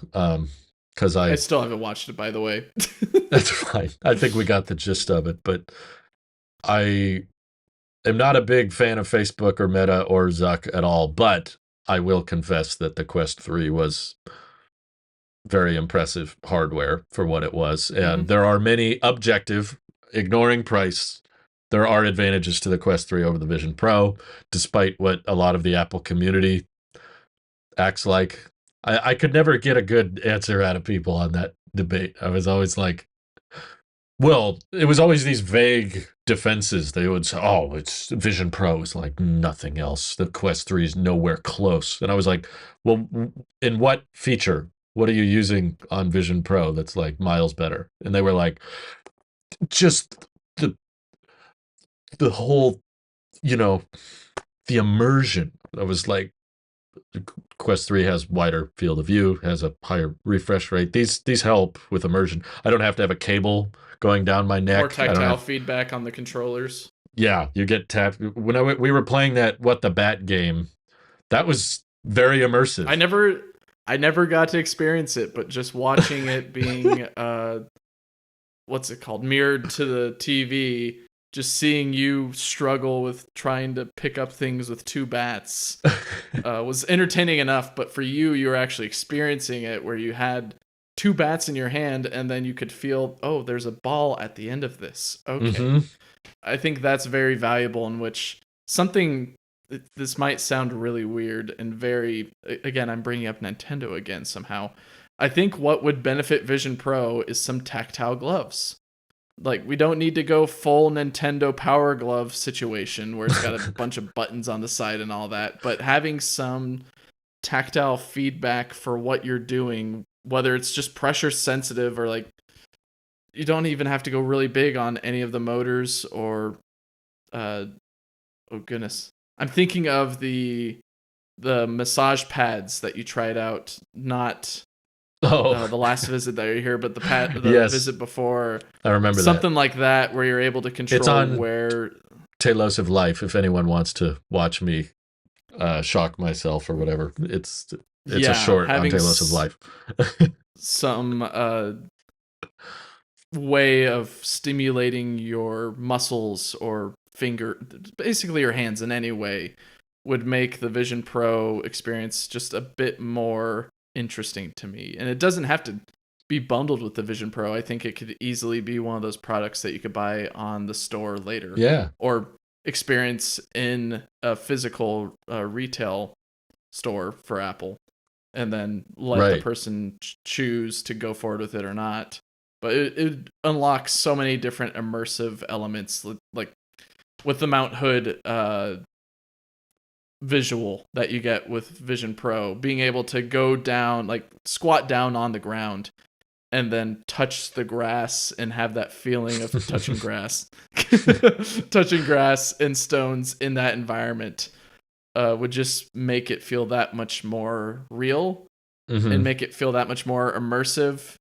Because I I still haven't watched it, by the way. that's fine. I think we got the gist of it, but I am not a big fan of Facebook or Meta or Zuck at all. But I will confess that the Quest 3 was very impressive hardware for what it was, and Mm-hmm. there are many objective, ignoring price, there are advantages to the Quest 3 over the Vision Pro, despite what a lot of the Apple community acts like. I could never get a good answer out of people on that debate. I was always like, well, it was always these vague defenses. They would say, oh, it's Vision Pro is like nothing else. The Quest 3 is nowhere close. And I was like, well, in what feature? What are you using on Vision Pro that's like miles better? And they were like, just the whole, you know, the immersion. I was like, Quest 3 has wider field of view, has a higher refresh rate. These help with immersion. I don't have to have a cable going down my More neck. I don't tactile have. feedback on the controllers. Yeah, you get tapped. When we were playing that What the Bat game, that was very I immersive. never I never got to experience it, but just watching it being what's it called, mirrored to the TV, just seeing you struggle with trying to pick up things with two bats was entertaining enough. But for you, you were actually experiencing it where you had two bats in your hand and then you could feel, oh, there's a ball at the end of this. Okay. Hmm. I think that's very valuable, in which something, this might sound really weird and very, again, I'm bringing up Nintendo again somehow. I think what would benefit Vision Pro is some tactile gloves. Like, we don't need to go full Nintendo Power Glove situation where it's got a bunch of buttons on the side and all that, but having some tactile feedback for what you're doing, whether it's just pressure sensitive or like, you don't even have to go really big on any of the motors or oh goodness. I'm thinking of the massage pads that you tried out, not Oh, the last visit that you're here, but the yes, visit before, I remember that. something like that, where you're able to It's control on where. Talos of Life. If anyone wants to watch me shock myself or whatever, it's a Yeah, short on having Talos of Life. some way of stimulating your muscles or basically your hands in any way, would make the Vision Pro experience just a bit more interesting to me. And it doesn't have to be bundled with the Vision Pro. I think it could easily be one of those products that you could buy on the store later. Yeah. Or experience in a physical retail store for Apple, and then let the person choose to go forward with it or not. But it unlocks so many different immersive elements, like with the Mount Hood visual that you get with Vision Pro, being able to go down, like squat down on the ground and then touch the grass and have that feeling of touching grass. Touching grass and stones in that environment would just make it feel that much more real, and make it feel that much more immersive,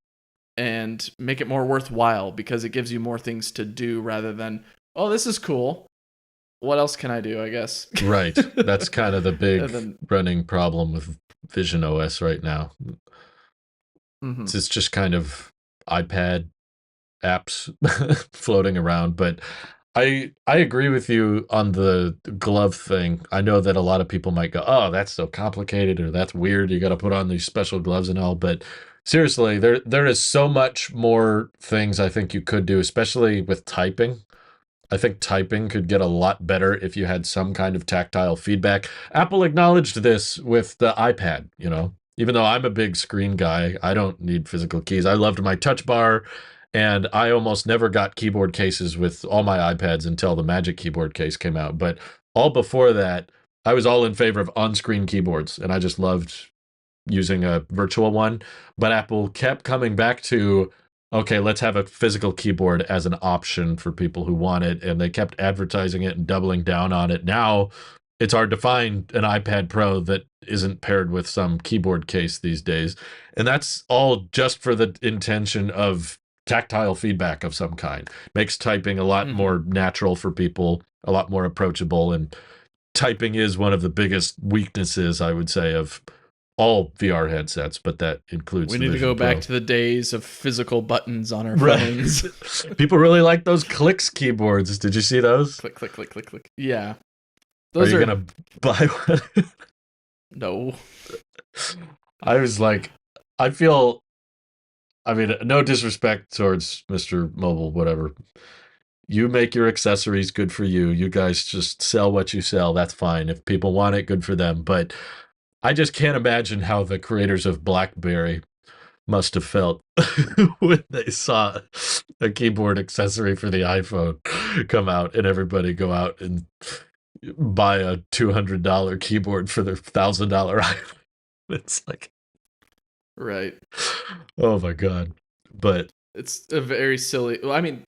and make it more worthwhile, because it gives you more things to do rather than, oh, this is cool, what else can I do, I guess. Right. That's kind of the big running problem with Vision OS right now. It's just kind of iPad apps floating around. But I agree with you on the glove thing. I know that a lot of people might go, oh, that's so complicated, or that's weird, you got to put on these special gloves and all. But seriously, there is so much more things I think you could do, especially with typing. I think typing could get a lot better if you had some kind of tactile feedback. Apple acknowledged this with the iPad, you know. Even though I'm a big screen guy, I don't need physical keys. I loved my touch bar, and I almost never got keyboard cases with all my iPads until the Magic Keyboard case came out. But all before that, I was all in favor of on-screen keyboards, and I just loved using a virtual one. But Apple kept coming back to, okay, let's have a physical keyboard as an option for people who want it. And they kept advertising it and doubling down on it. Now it's hard to find an iPad Pro that isn't paired with some keyboard case these days. And that's all just for the intention of tactile feedback of some kind. Makes typing a lot more natural for people, a lot more approachable. And typing is one of the biggest weaknesses, I would say, of all VR headsets, but that includes. We need to go back to the days of physical buttons on our phones. People really like those clicks keyboards. Did you see those? Click, click, click, click, click. Yeah. Are you gonna buy one? No. I was like, I mean, no disrespect towards Mr. Mobile, whatever. You make your accessories, good for you. You guys just sell what you sell. That's fine. If people want it, good for them. But I just can't imagine how the creators of BlackBerry must have felt when they saw a keyboard accessory for the iPhone come out and everybody go out and buy a $200 keyboard for their $1,000 iPhone. It's like, right. Oh my God. But it's a very silly, I mean,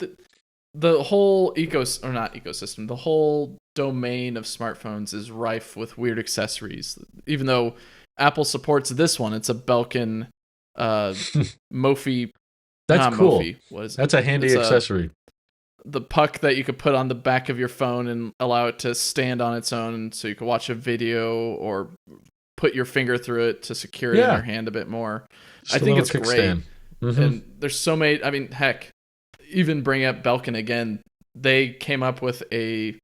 the whole the whole domain of smartphones is rife with weird accessories. Even though Apple supports this one, it's a Belkin Mophie. That's cool. Mophie, that's a handy accessory. The puck that you could put on the back of your phone and allow it to stand on its own, so you could watch a video or put your finger through it to secure it in your hand a bit more. I think it's great. And there's so many. I mean, heck, even bring up Belkin again. They came up with a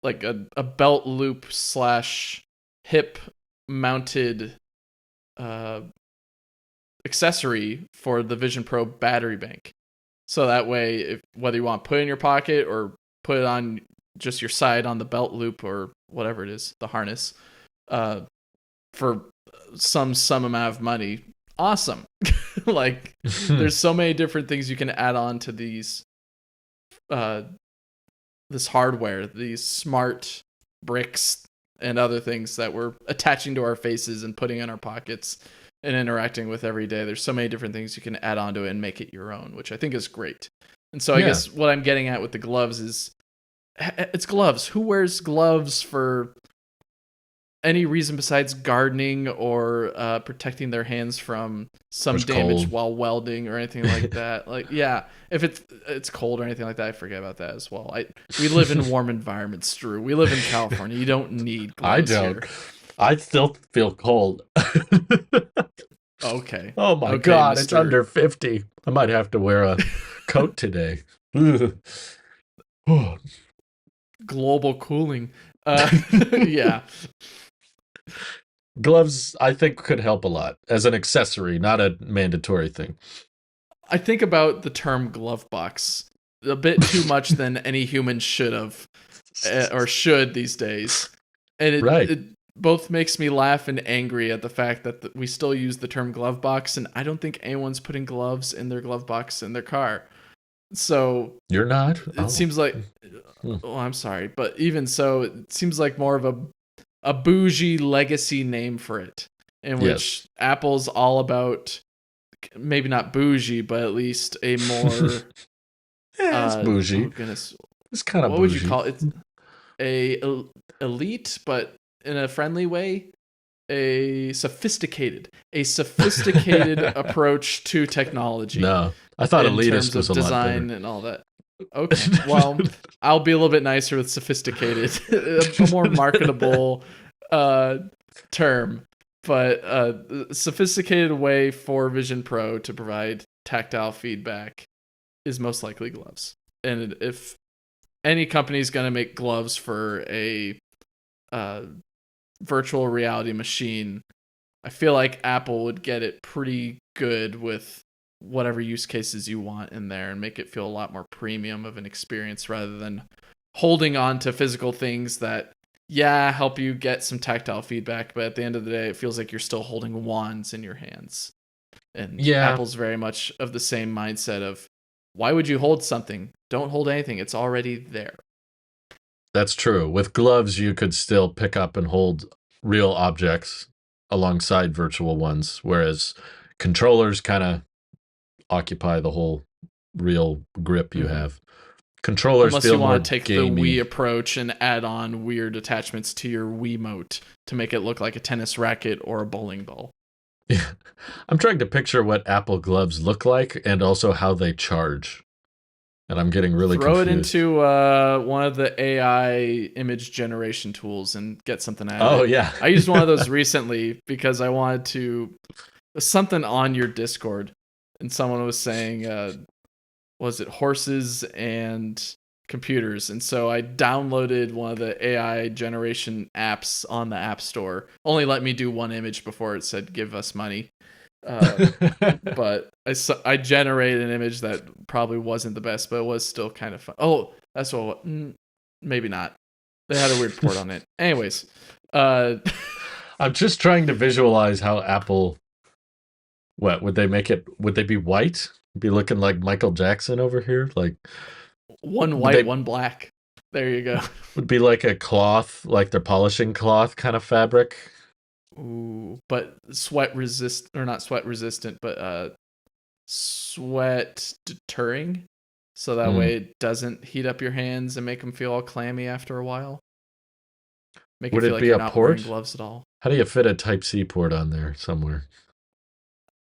belt loop / hip mounted accessory for the Vision Pro battery bank. So that way, whether you want to put it in your pocket or put it on just your side on the belt loop or whatever it is, the harness, for some amount of money, awesome. Like, there's so many different things you can add on to these, this hardware, these smart bricks and other things that we're attaching to our faces and putting in our pockets and interacting with every day. There's so many different things you can add onto it and make it your own, which I think is great. And so I guess what I'm getting at with the gloves is, it's gloves. Who wears gloves for any reason besides gardening or protecting their hands from some damage while welding or anything like that? Like, yeah, if it's cold or anything like that, I forget about that as well. We live in warm environments, Drew. We live in California. You don't need gloves. I don't. Here. I still feel cold. Okay. Oh my Okay, God, it's Mr. under 50. I might have to wear a coat today. Ugh. Oh. Global cooling. Yeah. Gloves, I think, could help a lot as an accessory, not a mandatory thing. I think about the term glove box a bit too much than any human should have or should these days. And Right. it both makes me laugh and angry at the fact that we still use the term glove box, and I don't think anyone's putting gloves in their glove box in their car. So You're not? it Oh. seems like, Hmm. oh, I'm sorry, but even so, it seems like more of a bougie legacy name for it, in which Yes. Apple's all about maybe not bougie, but at least a more It's oh bougie. goodness, It's kind of what would you bougie. call it? Elite, but in a friendly way. A sophisticated approach to technology No, I thought in elitist terms was of a lot better. design and all that. Okay, well, I'll be a little bit nicer with sophisticated, a more marketable term, but a sophisticated way for Vision Pro to provide tactile feedback is most likely gloves. And if any company is going to make gloves for a uh, virtual reality machine, I feel like Apple would get it pretty good with whatever use cases you want in there and make it feel a lot more premium of an experience rather than holding on to physical things that, yeah, help you get some tactile feedback, but at the end of the day, it feels like you're still holding wands in your hands. And Yeah, Apple's very much of the same mindset of, why would you hold something? Don't hold anything. It's already there. that's true. With gloves, you could still pick up and hold real objects alongside virtual ones, whereas controllers kind of occupy the whole real grip you Mm-hmm. have. Controllers Unless you feel want more to take the gamey. Wii approach and add on weird attachments to your Wiimote to make it look like a tennis racket or a bowling ball. Yeah. I'm trying to picture what Apple gloves look like and also how they charge. And I'm getting really Throw it confused. into one of the AI image generation tools and get something out of Oh, it. yeah. I used one of those recently because I wanted to something on your Discord, and someone was saying, was it horses and computers? And so I downloaded one of the AI generation apps on the App Store. Only let me do one image before it said give us money. But I generated an image that probably wasn't the best, but it was still kind of fun. Oh, that's what. Maybe not. They had a weird port on it. Anyways, uh, I'm just trying to visualize how Apple. What would they make it? Would they be white? Be looking like Michael Jackson over here? Like, one would white, they one black. There you go. would be like a cloth, like they're polishing cloth kind of fabric? Ooh, but sweat resist or not sweat resistant, but sweat deterring, so that Mm. way it doesn't heat up your hands and make them feel all clammy after a while. Make it Would feel it like be you're a not wearing port? gloves at all. How do you fit a Type C port on there somewhere?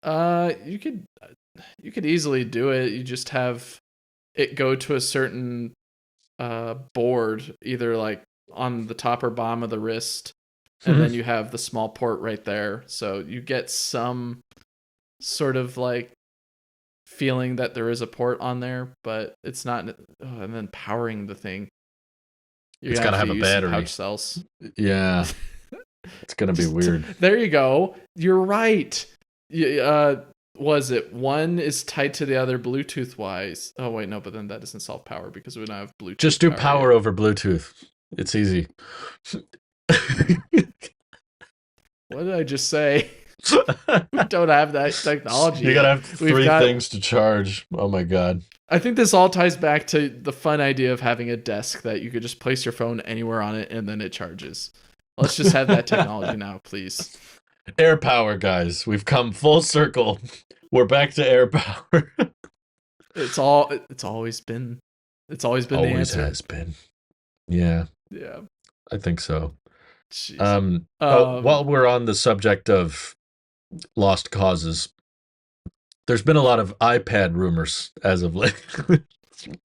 You could easily do it. You just have it go to a certain board, either like on the top or bottom of the wrist, and then you have the small port right there. So you get some sort of like feeling that there is a port on there, but it's not. And then powering the thing, you're It's gonna got to have to have a use some battery. pouch cells. Yeah, it's gonna be weird. There you go. You're right. Was it one is tied to the other Bluetooth wise? Oh wait, no, but then that doesn't solve power because we don't have Just Bluetooth do power yet. power over Bluetooth. It's easy. What did I just say? We don't have that technology You gotta yet. have We've three got. things to charge. Oh my god. I think this all ties back to the fun idea of having a desk that you could just place your phone anywhere on it and then it charges. Let's just have that technology now, please. Air power, guys. We've come full circle. We're back to air power. It's all. It's always been. It's always been the Always answer. has been. Yeah, Yeah. I think so. Jeez. While we're on the subject of lost causes, there's been a lot of iPad rumors as of late.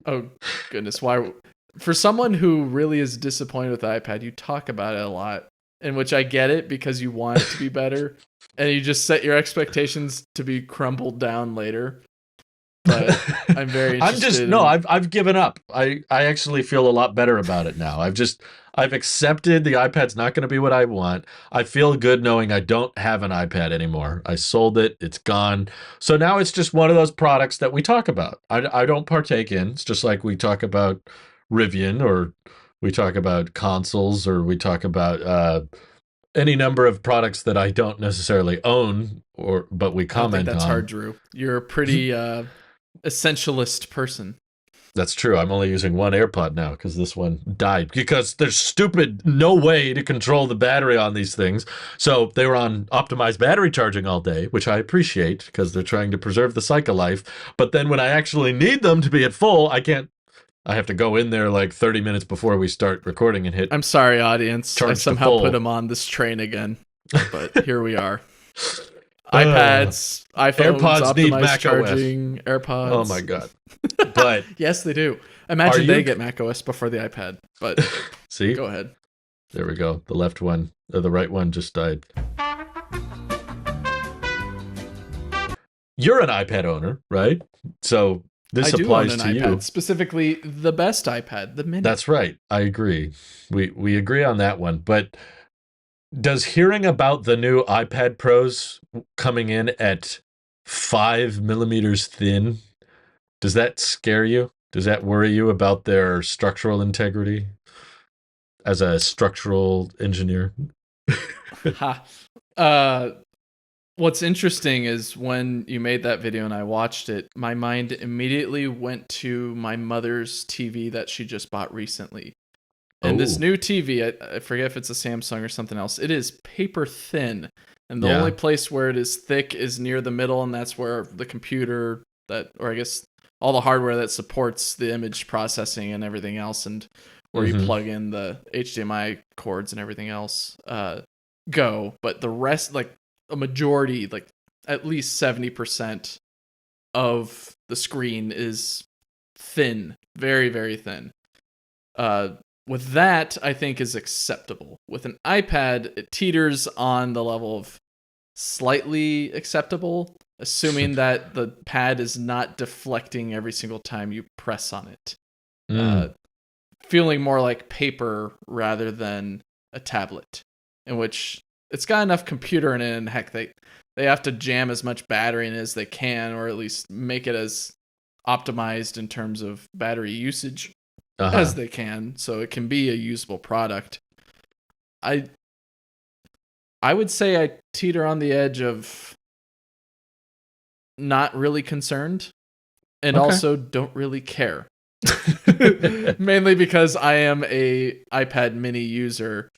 Oh goodness, why? For someone who really is disappointed with the iPad, you talk about it a lot. in which I get it because you want it to be better, and you just set your expectations to be crumbled down later. But I'm very I'm just interested no, in. I've given up. I actually feel a lot better about it now. I've accepted the iPad's not going to be what I want. I feel good knowing I don't have an iPad anymore. I sold it, it's gone. So now it's just one of those products that we talk about. I don't partake in. It's just like we talk about Rivian, or we talk about consoles, or we talk about any number of products that I don't necessarily own, or but we I don't think comment that's hard, on. Drew. You're a pretty essentialist person. That's true. I'm only using one AirPod now because this one died. Because there's stupid no way to control the battery on these things. So they were on optimized battery charging all day, which I appreciate because they're trying to preserve the cycle life. But then when I actually need them to be at full, I can't. I have to go in there like 30 minutes before we start recording and hit I'm sorry, audience. I charge to somehow put full. him on this train again, but here we are. Uh, iPads, iPhones, AirPods need optimized Mac OS. charging, Oh my AirPods. God. But Yes, they do. are Imagine they you. get macOS before the iPad. But See? go ahead. There we go. The left one, or the right one just died. You're an iPad owner, right? So this I do own applies an to iPad, you. specifically the best iPad, the Mini. That's right. I agree. We agree on that one. But does hearing about the new iPad Pros coming in at 5 millimeters thin, does that scare you? Does that worry you about their structural integrity as a structural engineer? Ha. Uh, what's interesting is when you made that video and I watched it, my mind immediately went to my mother's TV that she just bought recently. And this Oh, new TV, I forget if it's a Samsung or something else, it is paper thin. And the only yeah. place where it is thick is near the middle, and that's where the computer that, or I guess all the hardware that supports the image processing and everything else, and where you Mm-hmm. plug in the HDMI cords and everything else, go. But the rest, like a majority, like at least 70% of the screen is thin, very, very thin. Uh, with that, I think is acceptable. With an iPad, it teeters on the level of slightly acceptable, assuming that the pad is not deflecting every single time you press on it. Mm. Feeling more like paper rather than a tablet, in which it's got enough computer in it, and heck, they have to jam as much battery in as they can, or at least make it as optimized in terms of battery usage as Uh-huh. they can, so it can be a usable product. I I would say I teeter on the edge of not really concerned and Okay. also don't really care. Mainly because I am a iPad mini user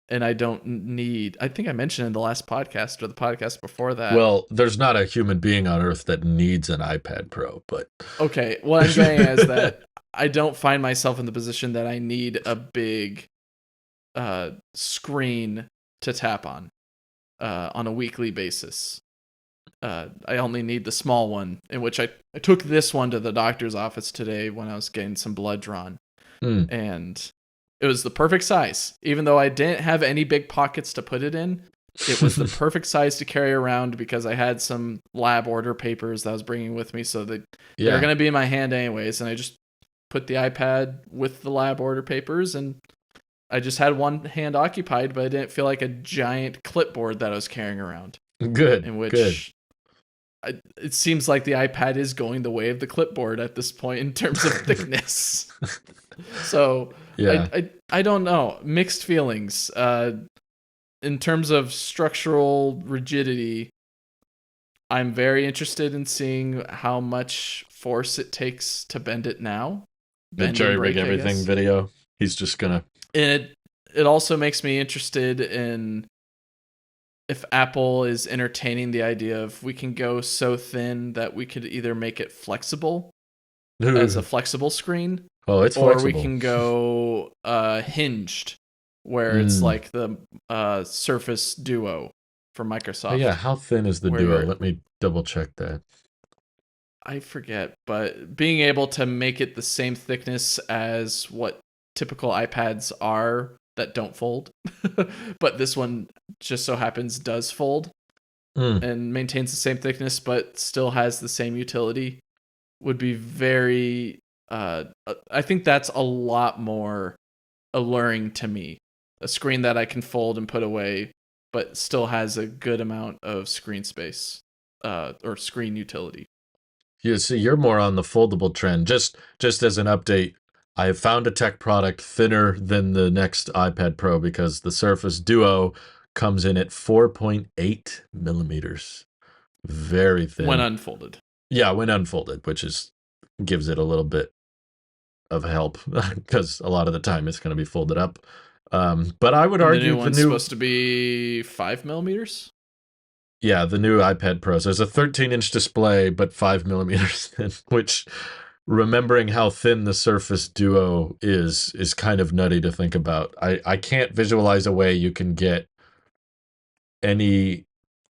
and I don't need, I think I mentioned in the last podcast or the podcast before that. Well, there's not a human being on earth that needs an iPad Pro, but Okay, what I'm getting at is that I don't find myself in the position that I need a big screen to tap on a weekly basis. I only need the small one, in which I took this one to the doctor's office today when I was getting some blood drawn. mm. And it was the perfect size. Even though I didn't have any big pockets to put it in, it was the perfect size to carry around because I had some lab order papers that I was bringing with me. So they're Yeah, going to be in my hand anyways. And I just put the iPad with the lab order papers, and I just had one hand occupied, but I didn't feel like a giant clipboard that I was carrying around, good, in good. which it seems like the iPad is going the way of the clipboard at this point in terms of thickness. So Yeah, I don't know. Mixed feelings. In terms of structural rigidity, I'm very interested in seeing how much force it takes to bend it now. the Bend and jerry rig break, I everything guess. video. He's just gonna. And it also makes me interested in if Apple is entertaining the idea of we can go so thin that we could either make it flexible as a flexible screen, Oh, it's or we flexible. can go hinged, where it's Mm. like the Surface Duo from Oh yeah, Microsoft, how thin is the where Duo? you're, Let me double check that. I forget, but being able to make it the same thickness as what typical iPads are, that don't fold. But this one just so happens does fold Mm. and maintains the same thickness, but still has the same utility, would be very, I think that's a lot more alluring to me. A screen that I can fold and put away, but still has a good amount of screen space, or screen utility. You see, you're more on the foldable trend. Just as an update, I have found a tech product thinner than the next iPad Pro because the Surface Duo comes in at 4.8 millimeters. Very When thin. unfolded. Yeah, when unfolded, which is gives it a little bit of help because a lot of the time it's going to be folded up. But I would And the argue new the one's new, supposed to be 5 millimeters. yeah, the new iPad Pro. So there's a 13-inch display, but 5 millimeters thin, which remembering how thin the Surface Duo is kind of nutty to think about. I can't visualize a way you can get any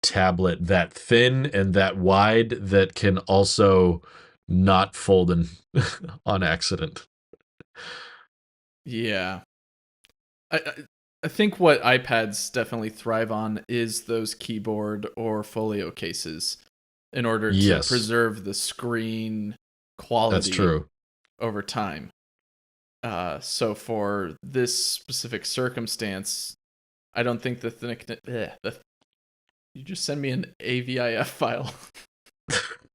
tablet that thin and that wide that can also not fold in on accident. Yeah. I I think what iPads definitely thrive on is those keyboard or folio cases in order to Yes, preserve the screen that's quality true. over time. So for this specific circumstance, I don't think the thickness. You just send me an AVIF file.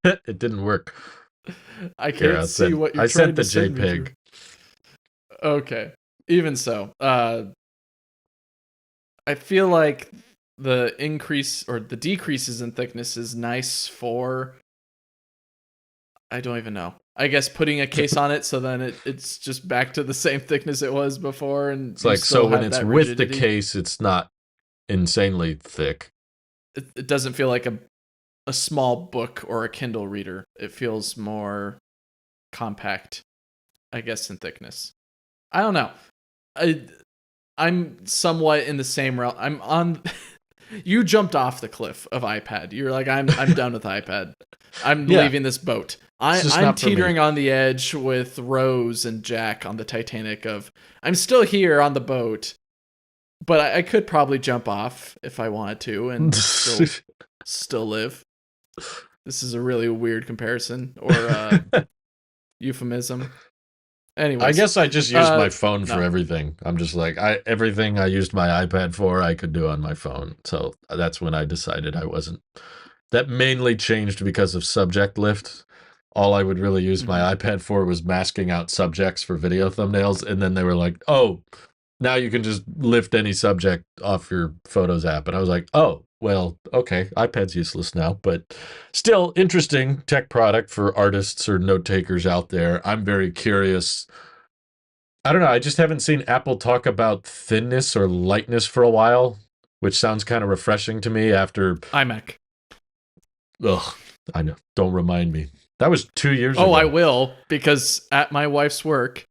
It didn't work. I Here, can't see what you're I sent trying the to send me through. JPEG. Okay. Even so, I feel like the increase or the decreases in thickness is nice for, I don't even know. I guess putting a case on it so then it's just back to the same thickness it was before and It's you like, so still when have it's that with the rigidity. case, it's not insanely thick. It doesn't feel like a small book or a Kindle reader. It feels more compact, I guess, in thickness. I don't know. I'm somewhat in the same realm. I'm on. You jumped off the cliff of iPad. You're like, I'm done with iPad. I'm Yeah, leaving this boat. it's just I'm not for me. teetering on the edge with Rose and Jack on the Titanic. Of I'm still here on the boat, but I could probably jump off if I wanted to and still live. This is a really weird comparison or euphemism. I Anyways, guess I just used my phone for no. everything. I'm just like, everything I used my iPad for, I could do on my phone. So that's when I decided I wasn't. That mainly changed because of subject lift. All I would really use Mm-hmm. my iPad for was masking out subjects for video thumbnails. And then they were like, oh, now you can just lift any subject off your Photos app. And I was like, oh, well, okay, iPad's useless now, but still interesting tech product for artists or note takers out there. I'm very curious. I don't know. I just haven't seen Apple talk about thinness or lightness for a while, which sounds kind of refreshing to me after. iMac. Ugh, I know. Don't remind me. That was 2 years Oh, I ago. will, because at my wife's work,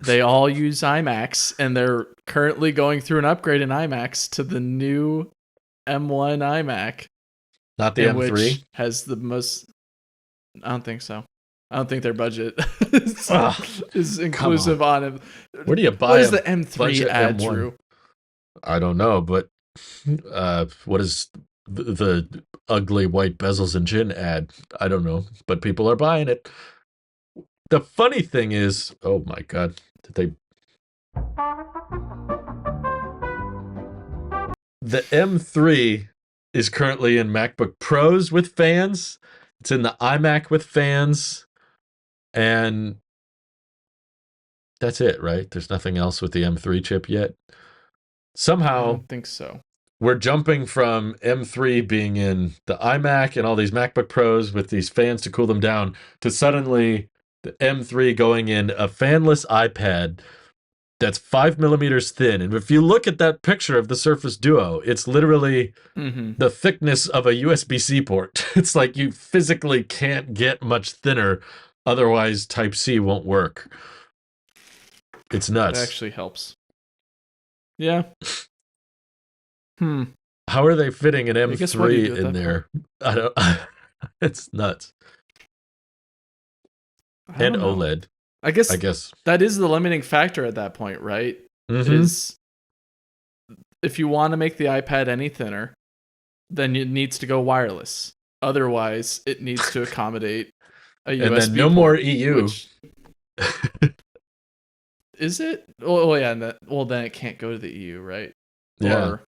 they all use iMacs, and they're currently going through an upgrade in iMacs to the new M1 iMac, Not the in M3. which has the most. I don't think so. I don't think their budget is, Ugh, is come on. inclusive on it. Where do you What buy does a the M3 budget add, M1? Drew? I don't know, but what is the ugly white bezels and chin ad? I don't know, but people are buying it. The funny thing is, oh my god, did they? The M3 is currently in MacBook Pros with fans. It's in the iMac with fans, and that's it, right? There's nothing else with the M3 chip yet. I Somehow don't think so. we're jumping from M3 being in the iMac and all these MacBook Pros with these fans to cool them down to suddenly the M3 going in a fanless iPad that's 5 millimeters thin. And if you look at that picture of the Surface Duo, it's literally Mm-hmm. the thickness of a USB-C port. It's like you physically can't get much thinner, otherwise Type-C won't work. It's That nuts. actually helps. Yeah. Hmm. How are they fitting an I guess what do you M3 do at in that point? there? I don't. It's nuts. I And don't know. OLED, I guess I guess. that is the limiting factor at that point, right? Mm-hmm. Is if you want to make the iPad any thinner, then it needs to go wireless. Otherwise, it needs to accommodate a And then USB no more port, EU. which is it? Oh yeah, well then it can't go to the EU, right? Yeah. Or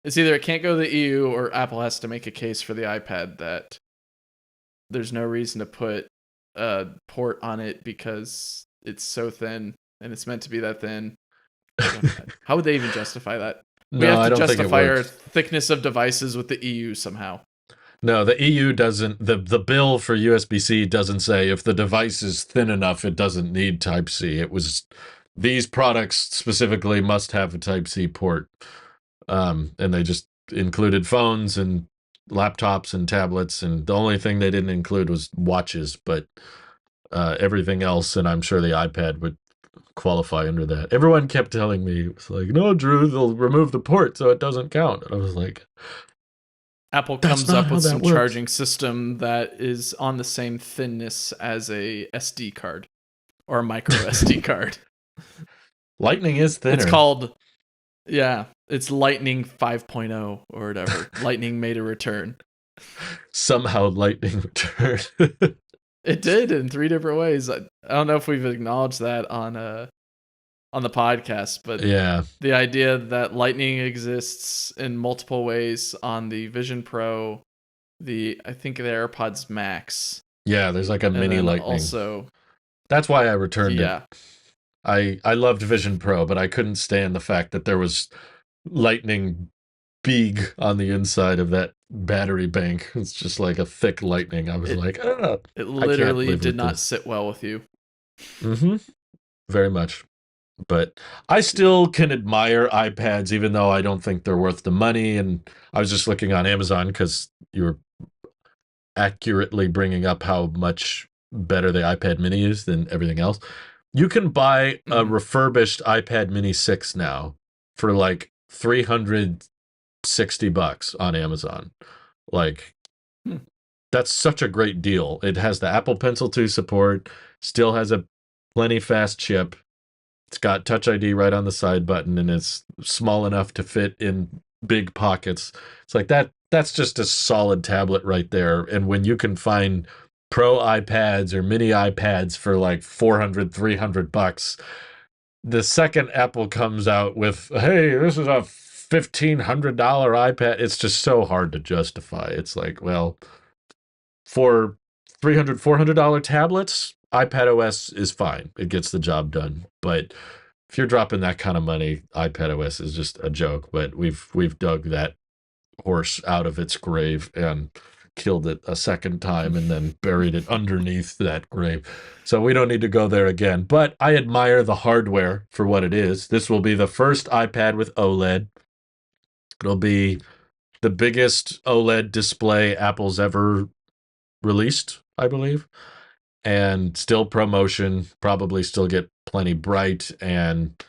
it's either it can't go to the EU or Apple has to make a case for the iPad that there's no reason to put a port on it because it's so thin and it's meant to be that thin. How would they even justify that? We No, have I to don't think it justify our works. thickness of devices with the EU somehow. No, the EU doesn't. The bill for USB-C doesn't say if the device is thin enough, it doesn't need Type C. It was these products specifically must have a Type C port, and they just included phones and laptops and tablets, and the only thing they didn't include was watches. But everything else, and I'm sure the iPad would qualify under that. Everyone kept telling me, it's like, no, Drew, they'll remove the port so it doesn't count. And I was like, Apple that's comes not up how with some that works. charging system that is on the same thinness as a SD card or a micro SD card. Lightning is thinner. It's called, yeah, it's Lightning 5.0 or whatever. Lightning made a return. Somehow Lightning returned. It did in 3 different ways. I don't know if we've acknowledged that on the podcast, but yeah, the idea that Lightning exists in multiple ways on the Vision Pro, I think the AirPods Max, yeah. There's like a and mini then Lightning. also, That's why I returned it. yeah, I loved Vision Pro, but I couldn't stand the fact that there was Lightning big on the inside of that battery bank. It's just like a thick Lightning. I was like, it I can't literally live did with not this. sit well with you. Mm-hmm. Very much. But I still can admire iPads, even though I don't think they're worth the money. And I was just looking on Amazon because you were accurately bringing up how much better the iPad mini is than everything else. You can buy a refurbished iPad mini 6 now for like $360 on Amazon. Like, that's such a great deal. It has the Apple Pencil 2 support, still has a plenty fast chip. It's got Touch ID right on the side button, and it's small enough to fit in big pockets. It's like that's just a solid tablet right there. And when you can find pro iPads or mini iPads for like 400, $300, the second Apple comes out with, hey, this is a $1,500 iPad, it's just so hard to justify. It's like, well, for $300, $400 tablets, iPad OS is fine. It gets the job done. But if you're dropping that kind of money, iPad OS is just a joke. But we've dug that horse out of its grave and killed it a second time and then buried it underneath that grave. So we don't need to go there again. But I admire the hardware for what it is. This will be the first iPad with OLED. It'll be the biggest OLED display Apple's ever released, I believe. And still ProMotion, probably still get plenty bright, and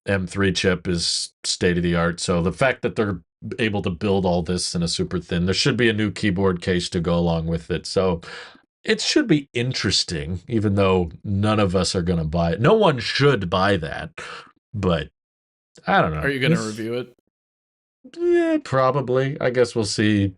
M3 chip is state of the art. So the fact that they're able to build all this in a super thin, there should be a new keyboard case to go along with it. So it should be interesting, even though none of us are going to buy it. No one should buy that, but I don't know. Are you going to review it? Yeah, probably. I guess we'll see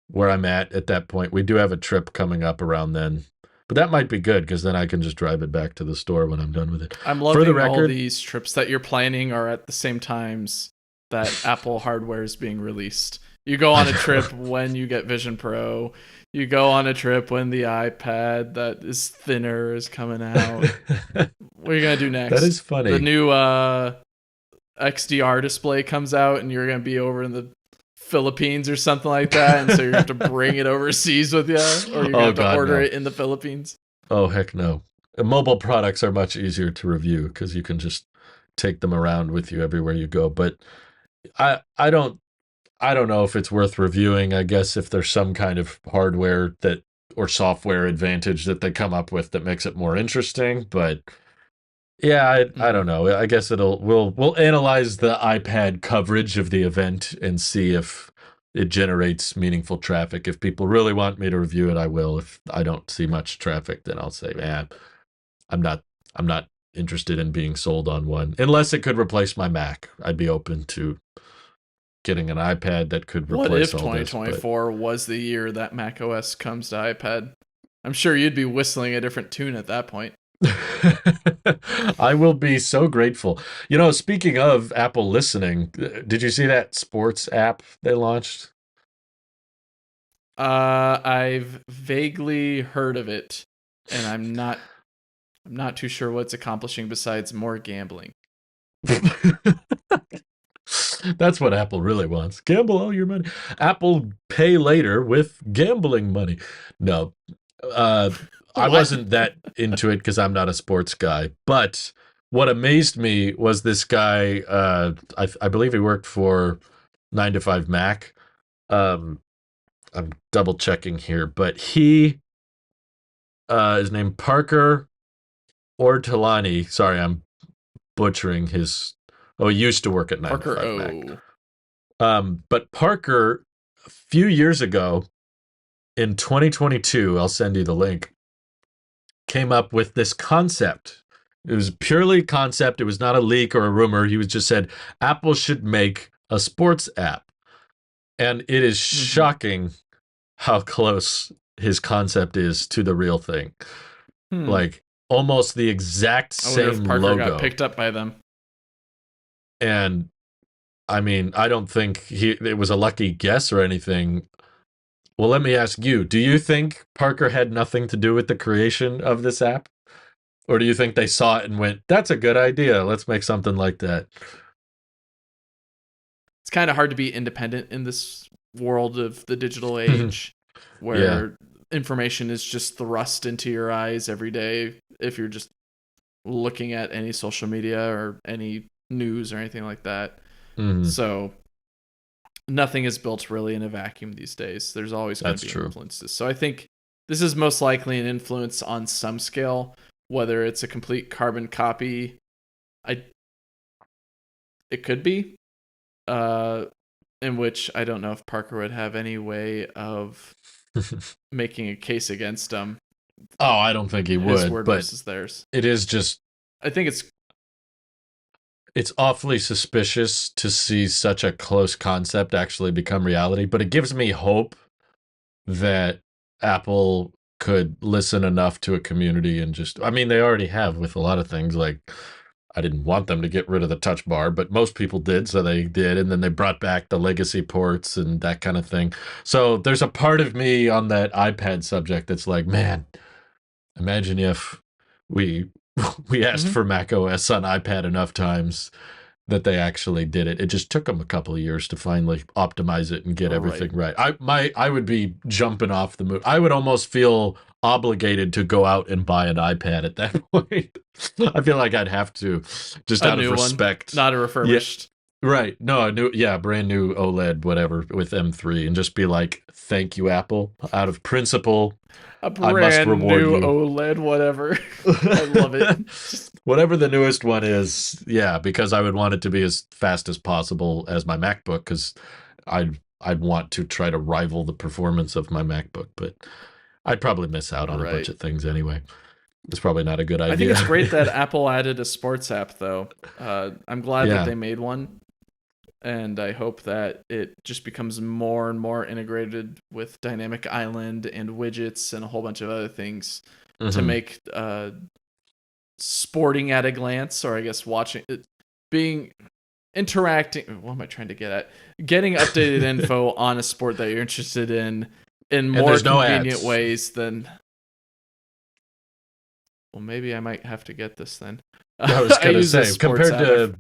where I'm at that point. We do have a trip coming up around then. But that might be good because then I can just drive it back to the store when I'm done with it. I'm loving all these trips that you're planning are at the same times that Apple hardware is being released. You go on a trip when you get Vision Pro. You go on a trip when the iPad that is thinner is coming out. What are you going to do next? That is funny. The new XDR display comes out and you're going to be over in the Philippines or something like that, and so you have to bring it overseas with you, or you're gonna have to order it in the Philippines. Oh heck no! Mobile products are much easier to review because you can just take them around with you everywhere you go. But I don't know if it's worth reviewing. I guess if there's some kind of hardware that or software advantage that they come up with that makes it more interesting, but yeah, I don't know. I guess we'll analyze the iPad coverage of the event and see if it generates meaningful traffic. If people really want me to review it, I will. If I don't see much traffic, then I'll say, I'm not interested in being sold on one unless it could replace my Mac. I'd be open to getting an iPad that could What replace if all this. But 2024 was the year that macOS comes to iPad? I'm sure you'd be whistling a different tune at that point. I will be so grateful. Speaking of Apple listening, did you see that sports app they launched? I've vaguely heard of it, and I'm not too sure what it's accomplishing besides more gambling. That's what Apple really wants. Gamble all your money. Apple pay later with gambling money. No, uh, I What? wasn't that into it because I'm not a sports guy. But what amazed me was this guy. I believe he worked for 9to5Mac. Um, I'm double checking here, but he is named Parker Ortolani. Sorry, I'm butchering his. Oh, he used to work at 9 to Parker 5 Mac. O. But Parker, a few years ago in 2022, I'll send you the link, came up with this concept. It was purely concept. It was not a leak or a rumor. He was just said Apple should make a sports app. And it is shocking how close his concept is to the real thing. Like almost the exact I wonder same if Parker logo. got picked up by them. And I mean, I don't think it was a lucky guess or anything. Well, let me ask you, do you think Parker had nothing to do with the creation of this app? Or do you think they saw it and went, that's a good idea, let's make something like that? It's kind of hard to be independent in this world of the digital age where information is just thrust into your eyes every day if you're just looking at any social media or any news or anything like that. So nothing is built really in a vacuum these days. There's always going to be influences. So I think this is most likely an influence on some scale, whether it's a complete carbon copy. It could be, in which I don't know if Parker would have any way of making a case against them. Oh, I don't think he would. His word versus theirs. It is just. I think it's awfully suspicious to see such a close concept actually become reality, but it gives me hope that Apple could listen enough to a community and just, I mean, they already have with a lot of things. Like, I didn't want them to get rid of the touch bar, but most people did, so they did, and then they brought back the legacy ports and that kind of thing. So there's a part of me on that iPad subject that's like, man, imagine if we asked for Mac OS on iPad enough times that they actually did it. It just took them a couple of years to finally optimize it and get everything right. I would be jumping off the moon. I would almost feel obligated to go out and buy an iPad at that point. I feel like I'd have to, just out of respect. Not a refurbished. Yeah, right. No, brand new OLED, whatever, with M3, and just be like, thank you, Apple. Out of principle, a brand new OLED, whatever. I love it. Whatever the newest one is, yeah, because I would want it to be as fast as possible as my MacBook, because I'd want to try to rival the performance of my MacBook, but I'd probably miss out on a bunch of things anyway. It's probably not a good idea. I think it's great that Apple added a sports app, though. I'm glad that they made one. And I hope that it just becomes more and more integrated with Dynamic Island and widgets and a whole bunch of other things to make sporting at a glance, or I guess watching it, interacting. What am I trying to get at? Getting updated info on a sport that you're interested in more convenient ways than. Well, maybe I might have to get this then. I was going to say, compared to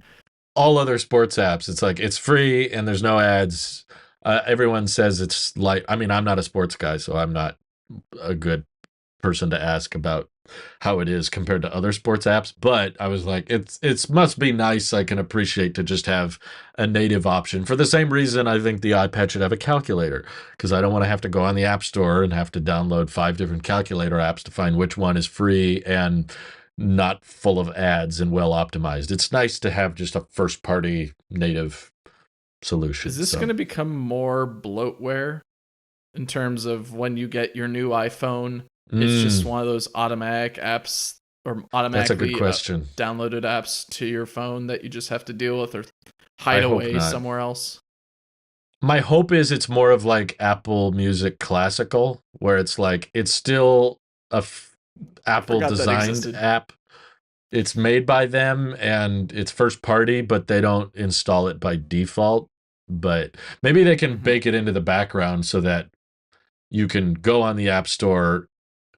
all other sports apps, it's like it's free and there's no ads. Everyone says it's like, I mean, I'm not a sports guy, so I'm not a good person to ask about how it is compared to other sports apps, but I was like, it's must be nice. I can appreciate to just have a native option. For the same reason I think the iPad should have a calculator, because I don't want to have to go on the App Store and have to download 5 different calculator apps to find which one is free and not full of ads and well optimized. It's nice to have just a first party native solution. Is this going to become more bloatware in terms of when you get your new iPhone? It's just one of those automatic apps or That's a good automatically question. downloaded apps to your phone that you just have to deal with or I hide hope away not. somewhere else? My hope is it's more of like Apple Music Classical, where it's like it's still a I Apple forgot that designed existed. app. It's made by them and it's first party, but they don't install it by default. But maybe they can Mm-hmm. bake it into the background so that you can go on the App Store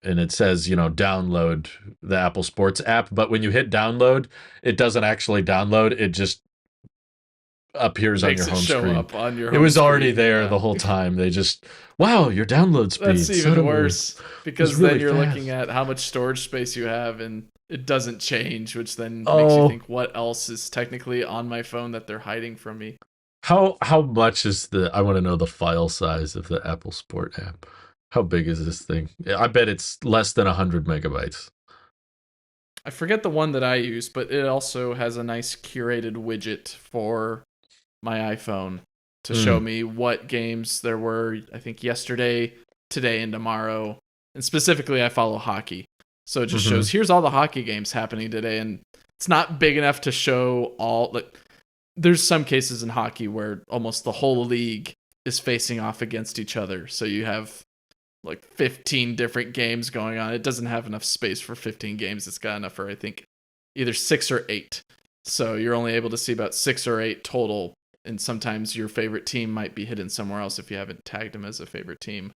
and it says, download the Apple Sports app. But when you hit download, it doesn't actually download. It just appears on your Makes it home show screen. up on your It home was already screen. there Yeah. the whole time. They just, wow, your download That's speed even suddenly worse was because then really you're looking fast. at how much storage space you have and it doesn't change, which then makes you Oh, think what else is technically on my phone that they're hiding from me. how much is I want to know the file size of the Apple Sport app. How big is this thing? I bet it's less than 100 megabytes. I forget the one that I use, but it also has a nice curated widget for my iPhone to show Mm, me what games there were, I think yesterday, today, and tomorrow. And specifically, I follow hockey. So it just mm-hmm. shows here's all the hockey games happening today. And it's not big enough to show all. Like, there's some cases in hockey where almost the whole league is facing off against each other. So you have like 15 different games going on. It doesn't have enough space for 15 games. It's got enough for, I think, either 6 or 8. So you're only able to see about 6 or 8 total. And sometimes your favorite team might be hidden somewhere else if you haven't tagged them as a favorite team.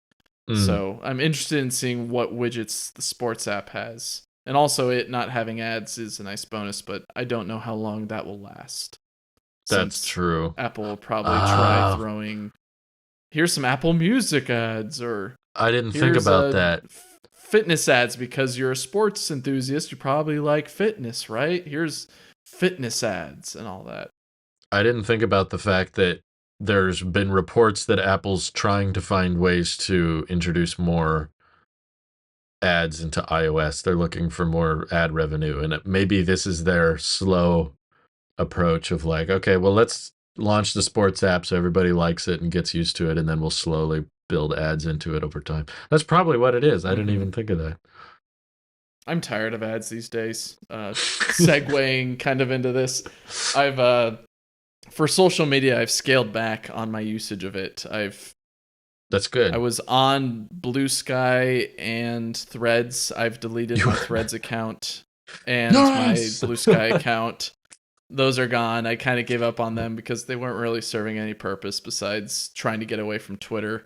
Mm, So I'm interested in seeing what widgets the sports app has. And also, it not having ads is a nice bonus, but I don't know how long that will last. that's Since true. Apple will probably try Ah, throwing, here's some Apple Music ads, or I didn't think here's about a that. fitness ads because you're a sports enthusiast. You probably like fitness, right? Here's fitness ads and all that. I didn't think about the fact that there's been reports that Apple's trying to find ways to introduce more ads into iOS. They're looking for more ad revenue. And maybe this is their slow approach of like, okay, well, let's launch the sports app so everybody likes it and gets used to it. And then we'll slowly build ads into it over time. That's probably what it is. I didn't Mm-hmm. even think of that. I'm tired of ads these days. Segueing kind of into this, I've for social media, I've scaled back on my usage of it. That's I good. was on Blue Sky and Threads. I've deleted You my Threads account and my yes. Blue Sky account. Those are gone. I kind of gave up on them because they weren't really serving any purpose besides trying to get away from Twitter.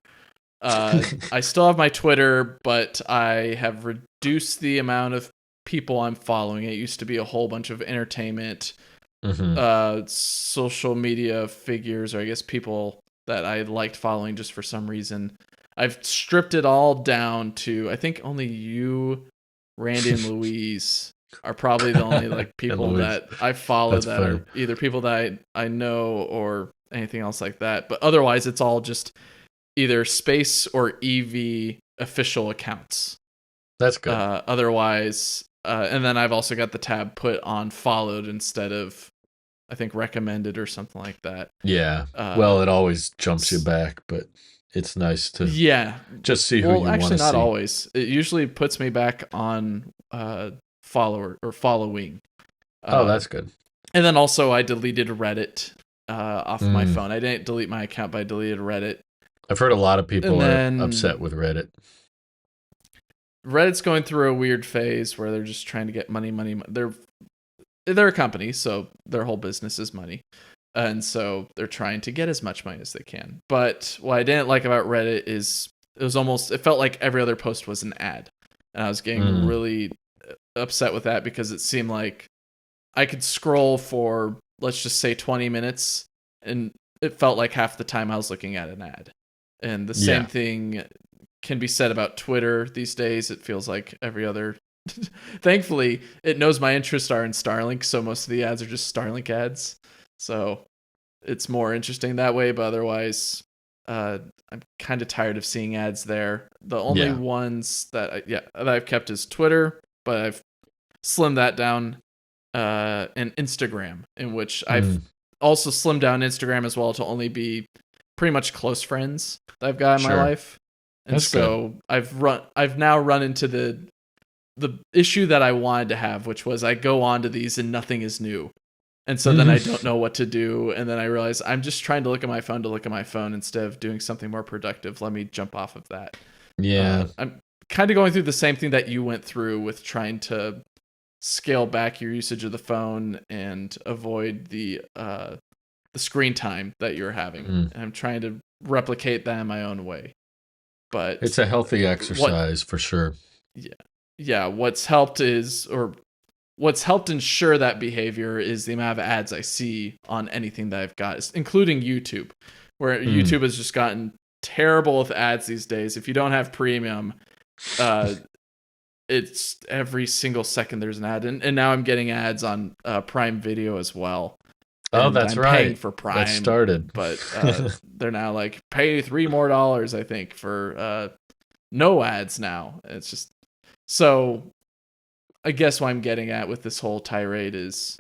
I still have my Twitter, but I have reduced the amount of people I'm following. It used to be a whole bunch of entertainment, hmm social media figures, or I guess people that I liked following just for some reason. I've stripped it all down to, I think only you, Randy, and Louise are probably the only like and people Louise, that I follow that's that fair. are either people that I know or anything else like that. But otherwise, it's all just either Space or EV official accounts. That's good. Otherwise, and then I've also got the tab put on followed instead of, I think, recommended or something like that. Yeah. Uh, Well, it always jumps you back, but it's nice to yeah. just see who Well, you want actually, to not see. always. It usually puts me back on follower or following. Oh, Uh, that's good. and then also, I deleted Reddit off my Mm. phone. I didn't delete my account, but I deleted Reddit. I've heard a lot of And people are upset then with Reddit. Reddit's going through a weird phase where they're just trying to get money, money. They're a company, so their whole business is money. And so they're trying to get as much money as they can. But what I didn't like about Reddit is it felt like every other post was an ad. And I was getting Mm. really upset with that because it seemed like I could scroll for, let's just say, 20 minutes, and it felt like half the time I was looking at an ad. And the same Yeah. thing can be said about Twitter these days. It feels like every other. Thankfully, it knows my interests are in Starlink, so most of the ads are just Starlink ads. So it's more interesting that way. But otherwise, I'm kind of tired of seeing ads there. The only Yeah. ones that I've kept is Twitter, but I've slimmed that down, and Instagram, in which I've Mm. also slimmed down Instagram as well to only be pretty much close friends that I've got in my Sure. life. And That's good. so I've now run into the the issue that I wanted to have, which was I go onto these and nothing is new. And so then I don't know what to do. And then I realize I'm just trying to look at my phone instead of doing something more productive. Let me jump off of that. Yeah. I'm kind of going through the same thing that you went through with trying to scale back your usage of the phone and avoid the screen time that you're having. And I'm trying to replicate that in my own way. But it's a healthy exercise for sure. Yeah. What's helped ensure that behavior is the amount of ads I see on anything that I've got, including YouTube, where YouTube has just gotten terrible with ads these days. If you don't have premium, it's every single second there's an ad. And now I'm getting ads on Prime Video as well. Oh, that's right. Paying for Prime. That started. But they're now like, pay $3 more, I think, for no ads now. It's just... So I guess what I'm getting at with this whole tirade is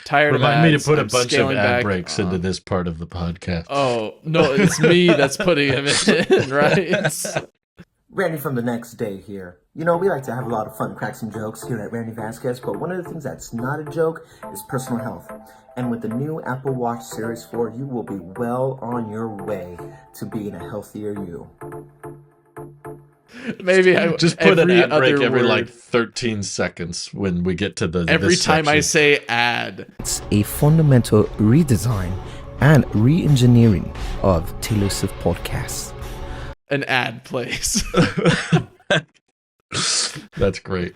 tired of ads. Remind me to put a I'm bunch of ad back breaks into this part of the podcast. Oh, no, it's me that's putting them in, right? Randy from the next day here. You know, we like to have a lot of fun, crack some jokes here at Randy Vasquez, but one of the things that's not a joke is personal health. And with the new Apple Watch Series 4, you will be well on your way to being a healthier you. Maybe I just put an ad break every like 13 seconds when we get to the every time section. I say ad. It's a fundamental redesign and re-engineering of Taylor Swift podcasts. An ad plays. That's great.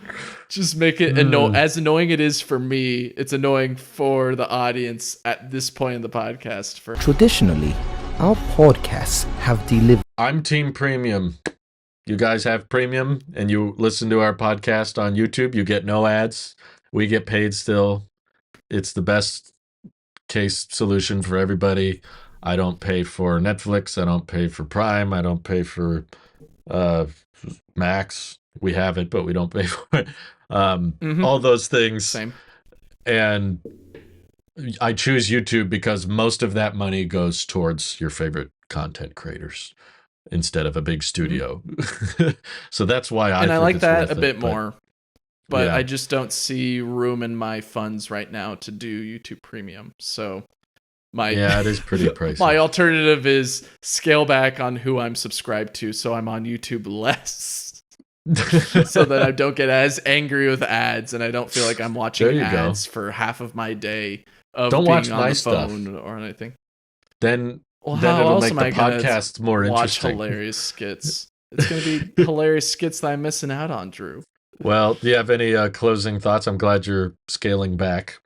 Just make it as annoying it is for me, it's annoying for the audience at this point in the podcast. Traditionally, our podcasts have delivered. I'm Team Premium. You guys have premium and you listen to our podcast on YouTube, you get no ads. We get paid still. It's the best case solution for everybody. I don't pay for Netflix. I don't pay for Prime. I don't pay for Max. We have it, but we don't pay for it. All those things. Same. And I choose YouTube because most of that money goes towards your favorite content creators instead of a big studio. So that's why I like that a bit more. But yeah. I just don't see room in my funds right now to do YouTube Premium. So it is pretty pricey. My alternative is scale back on who I'm subscribed to, so I'm on YouTube less. So that I don't get as angry with ads and I don't feel like I'm watching ads for half of my day of don't being watch on my the stuff phone or anything. Then it'll make the podcast more interesting. Watch hilarious skits. It's going to be hilarious skits that I'm missing out on, Drew. Well, do you have any closing thoughts? I'm glad you're scaling back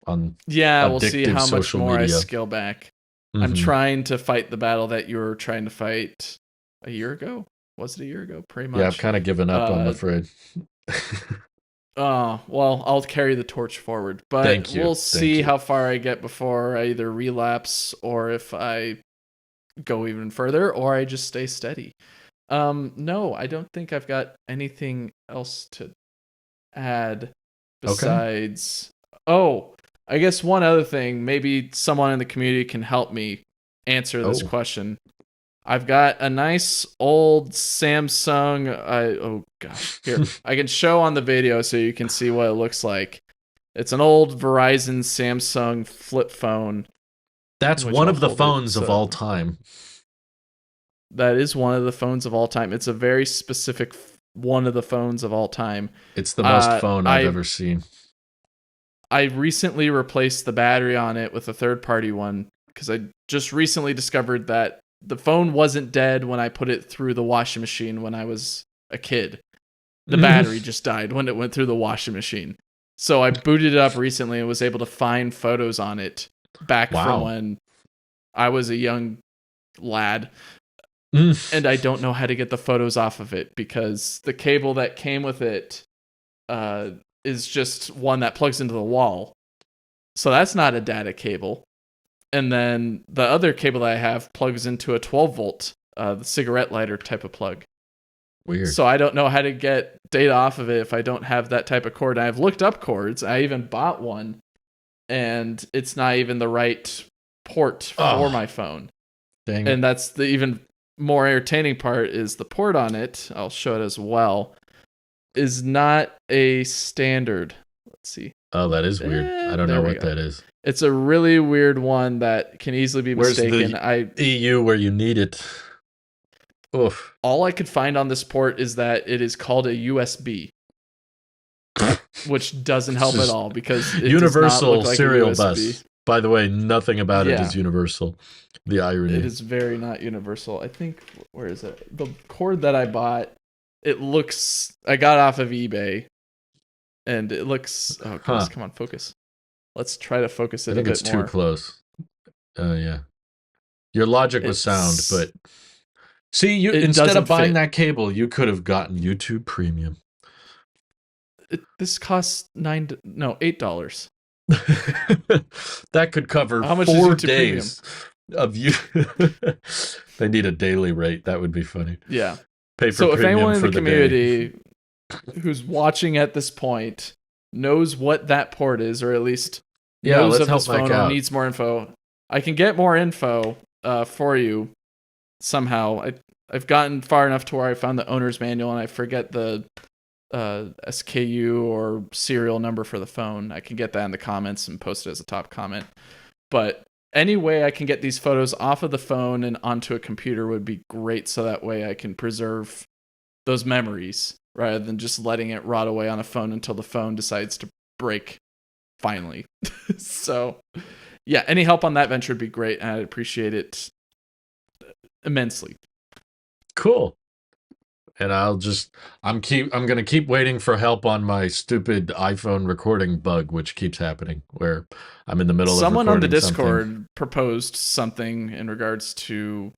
on we'll see how much more media. I scale back. I'm trying to fight the battle that you were trying to fight a year ago. Was it a year ago? Pretty much. Yeah, I've kind of given up, I'm afraid. Well, I'll carry the torch forward. But we'll see how far I get before I either relapse or if I go even further or I just stay steady. No, I don't think I've got anything else to add besides... Oh, I guess one other thing. Maybe someone in the community can help me answer this question. I've got a nice old Samsung. Here, I can show on the video so you can see what it looks like. It's an old Verizon Samsung flip phone. That's one of the phones of all time. That is one of the phones of all time. It's a very specific one of the phones of all time. It's the most phone I've ever seen. I recently replaced the battery on it with a third-party one because I just recently discovered that the phone wasn't dead when I put it through the washing machine when I was a kid. The battery just died when it went through the washing machine. So I booted it up recently and was able to find photos on it back from when I was a young lad. And I don't know how to get the photos off of it because the cable that came with it is just one that plugs into the wall. So that's not a data cable. And then the other cable that I have plugs into a 12 volt, the cigarette lighter type of plug. Weird. So I don't know how to get data off of it if I don't have that type of cord. And I've looked up cords. I even bought one. And it's not even the right port for my phone. Dang. And that's the even more entertaining part is the port on it. I'll show it as well. is not a standard. Let's see. Oh, that is weird. I don't know what that is. It's a really weird one that can easily be mistaken. Where's the EU where you need it? Oof. All I could find on this port is that it is called a USB, which doesn't help at all because it universal does not look like serial a USB. bus. By the way, nothing about it is universal. The irony. It is very not universal. I think, where is it? The cord that I bought, I got off of eBay, and it looks, oh goodness, come on, focus. Let's try to focus it a bit more. I think it's too close. Yeah. Your logic was sound, but see, instead of buying that cable, you could have gotten YouTube Premium. This costs $8. That could cover how much 4 is days of you. They need a daily rate. That would be funny. Yeah. Pay for if anyone in the community day. who's watching at this point knows what that port is, or at least knows of this phone or needs more info, I can get more info for you somehow. I've gotten far enough to where I found the owner's manual and I forget the SKU or serial number for the phone. I can get that in the comments and post it as a top comment. But any way I can get these photos off of the phone and onto a computer would be great, so that way I can preserve those memories rather than just letting it rot away on a phone until the phone decides to break finally. So yeah, any help on that venture would be great, and I'd appreciate it immensely. Cool. And I'm gonna keep waiting for help on my stupid iPhone recording bug, which keeps happening, where I'm in the middle of someone on the Discord something. proposed something in regards to,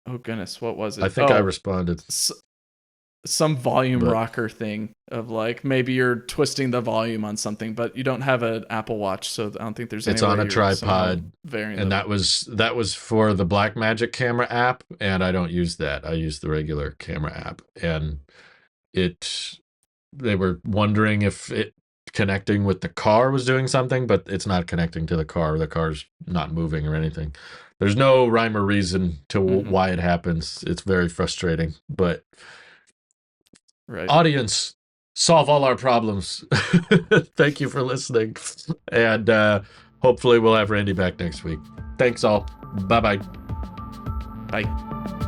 oh goodness, what was it? I think I responded. Some volume rocker thing of like, maybe you're twisting the volume on something, but you don't have an Apple Watch, so I don't think there's any it's on a tripod, and that was for the Blackmagic camera app, and I don't use that. I use the regular camera app, and they were wondering if it connecting with the car was doing something, but it's not connecting to the car. The car's not moving or anything. There's no rhyme or reason to why it happens. It's very frustrating, but right. Audience, solve all our problems. Thank you for listening. And hopefully we'll have Randy back next week. Thanks all. Bye-bye. Bye.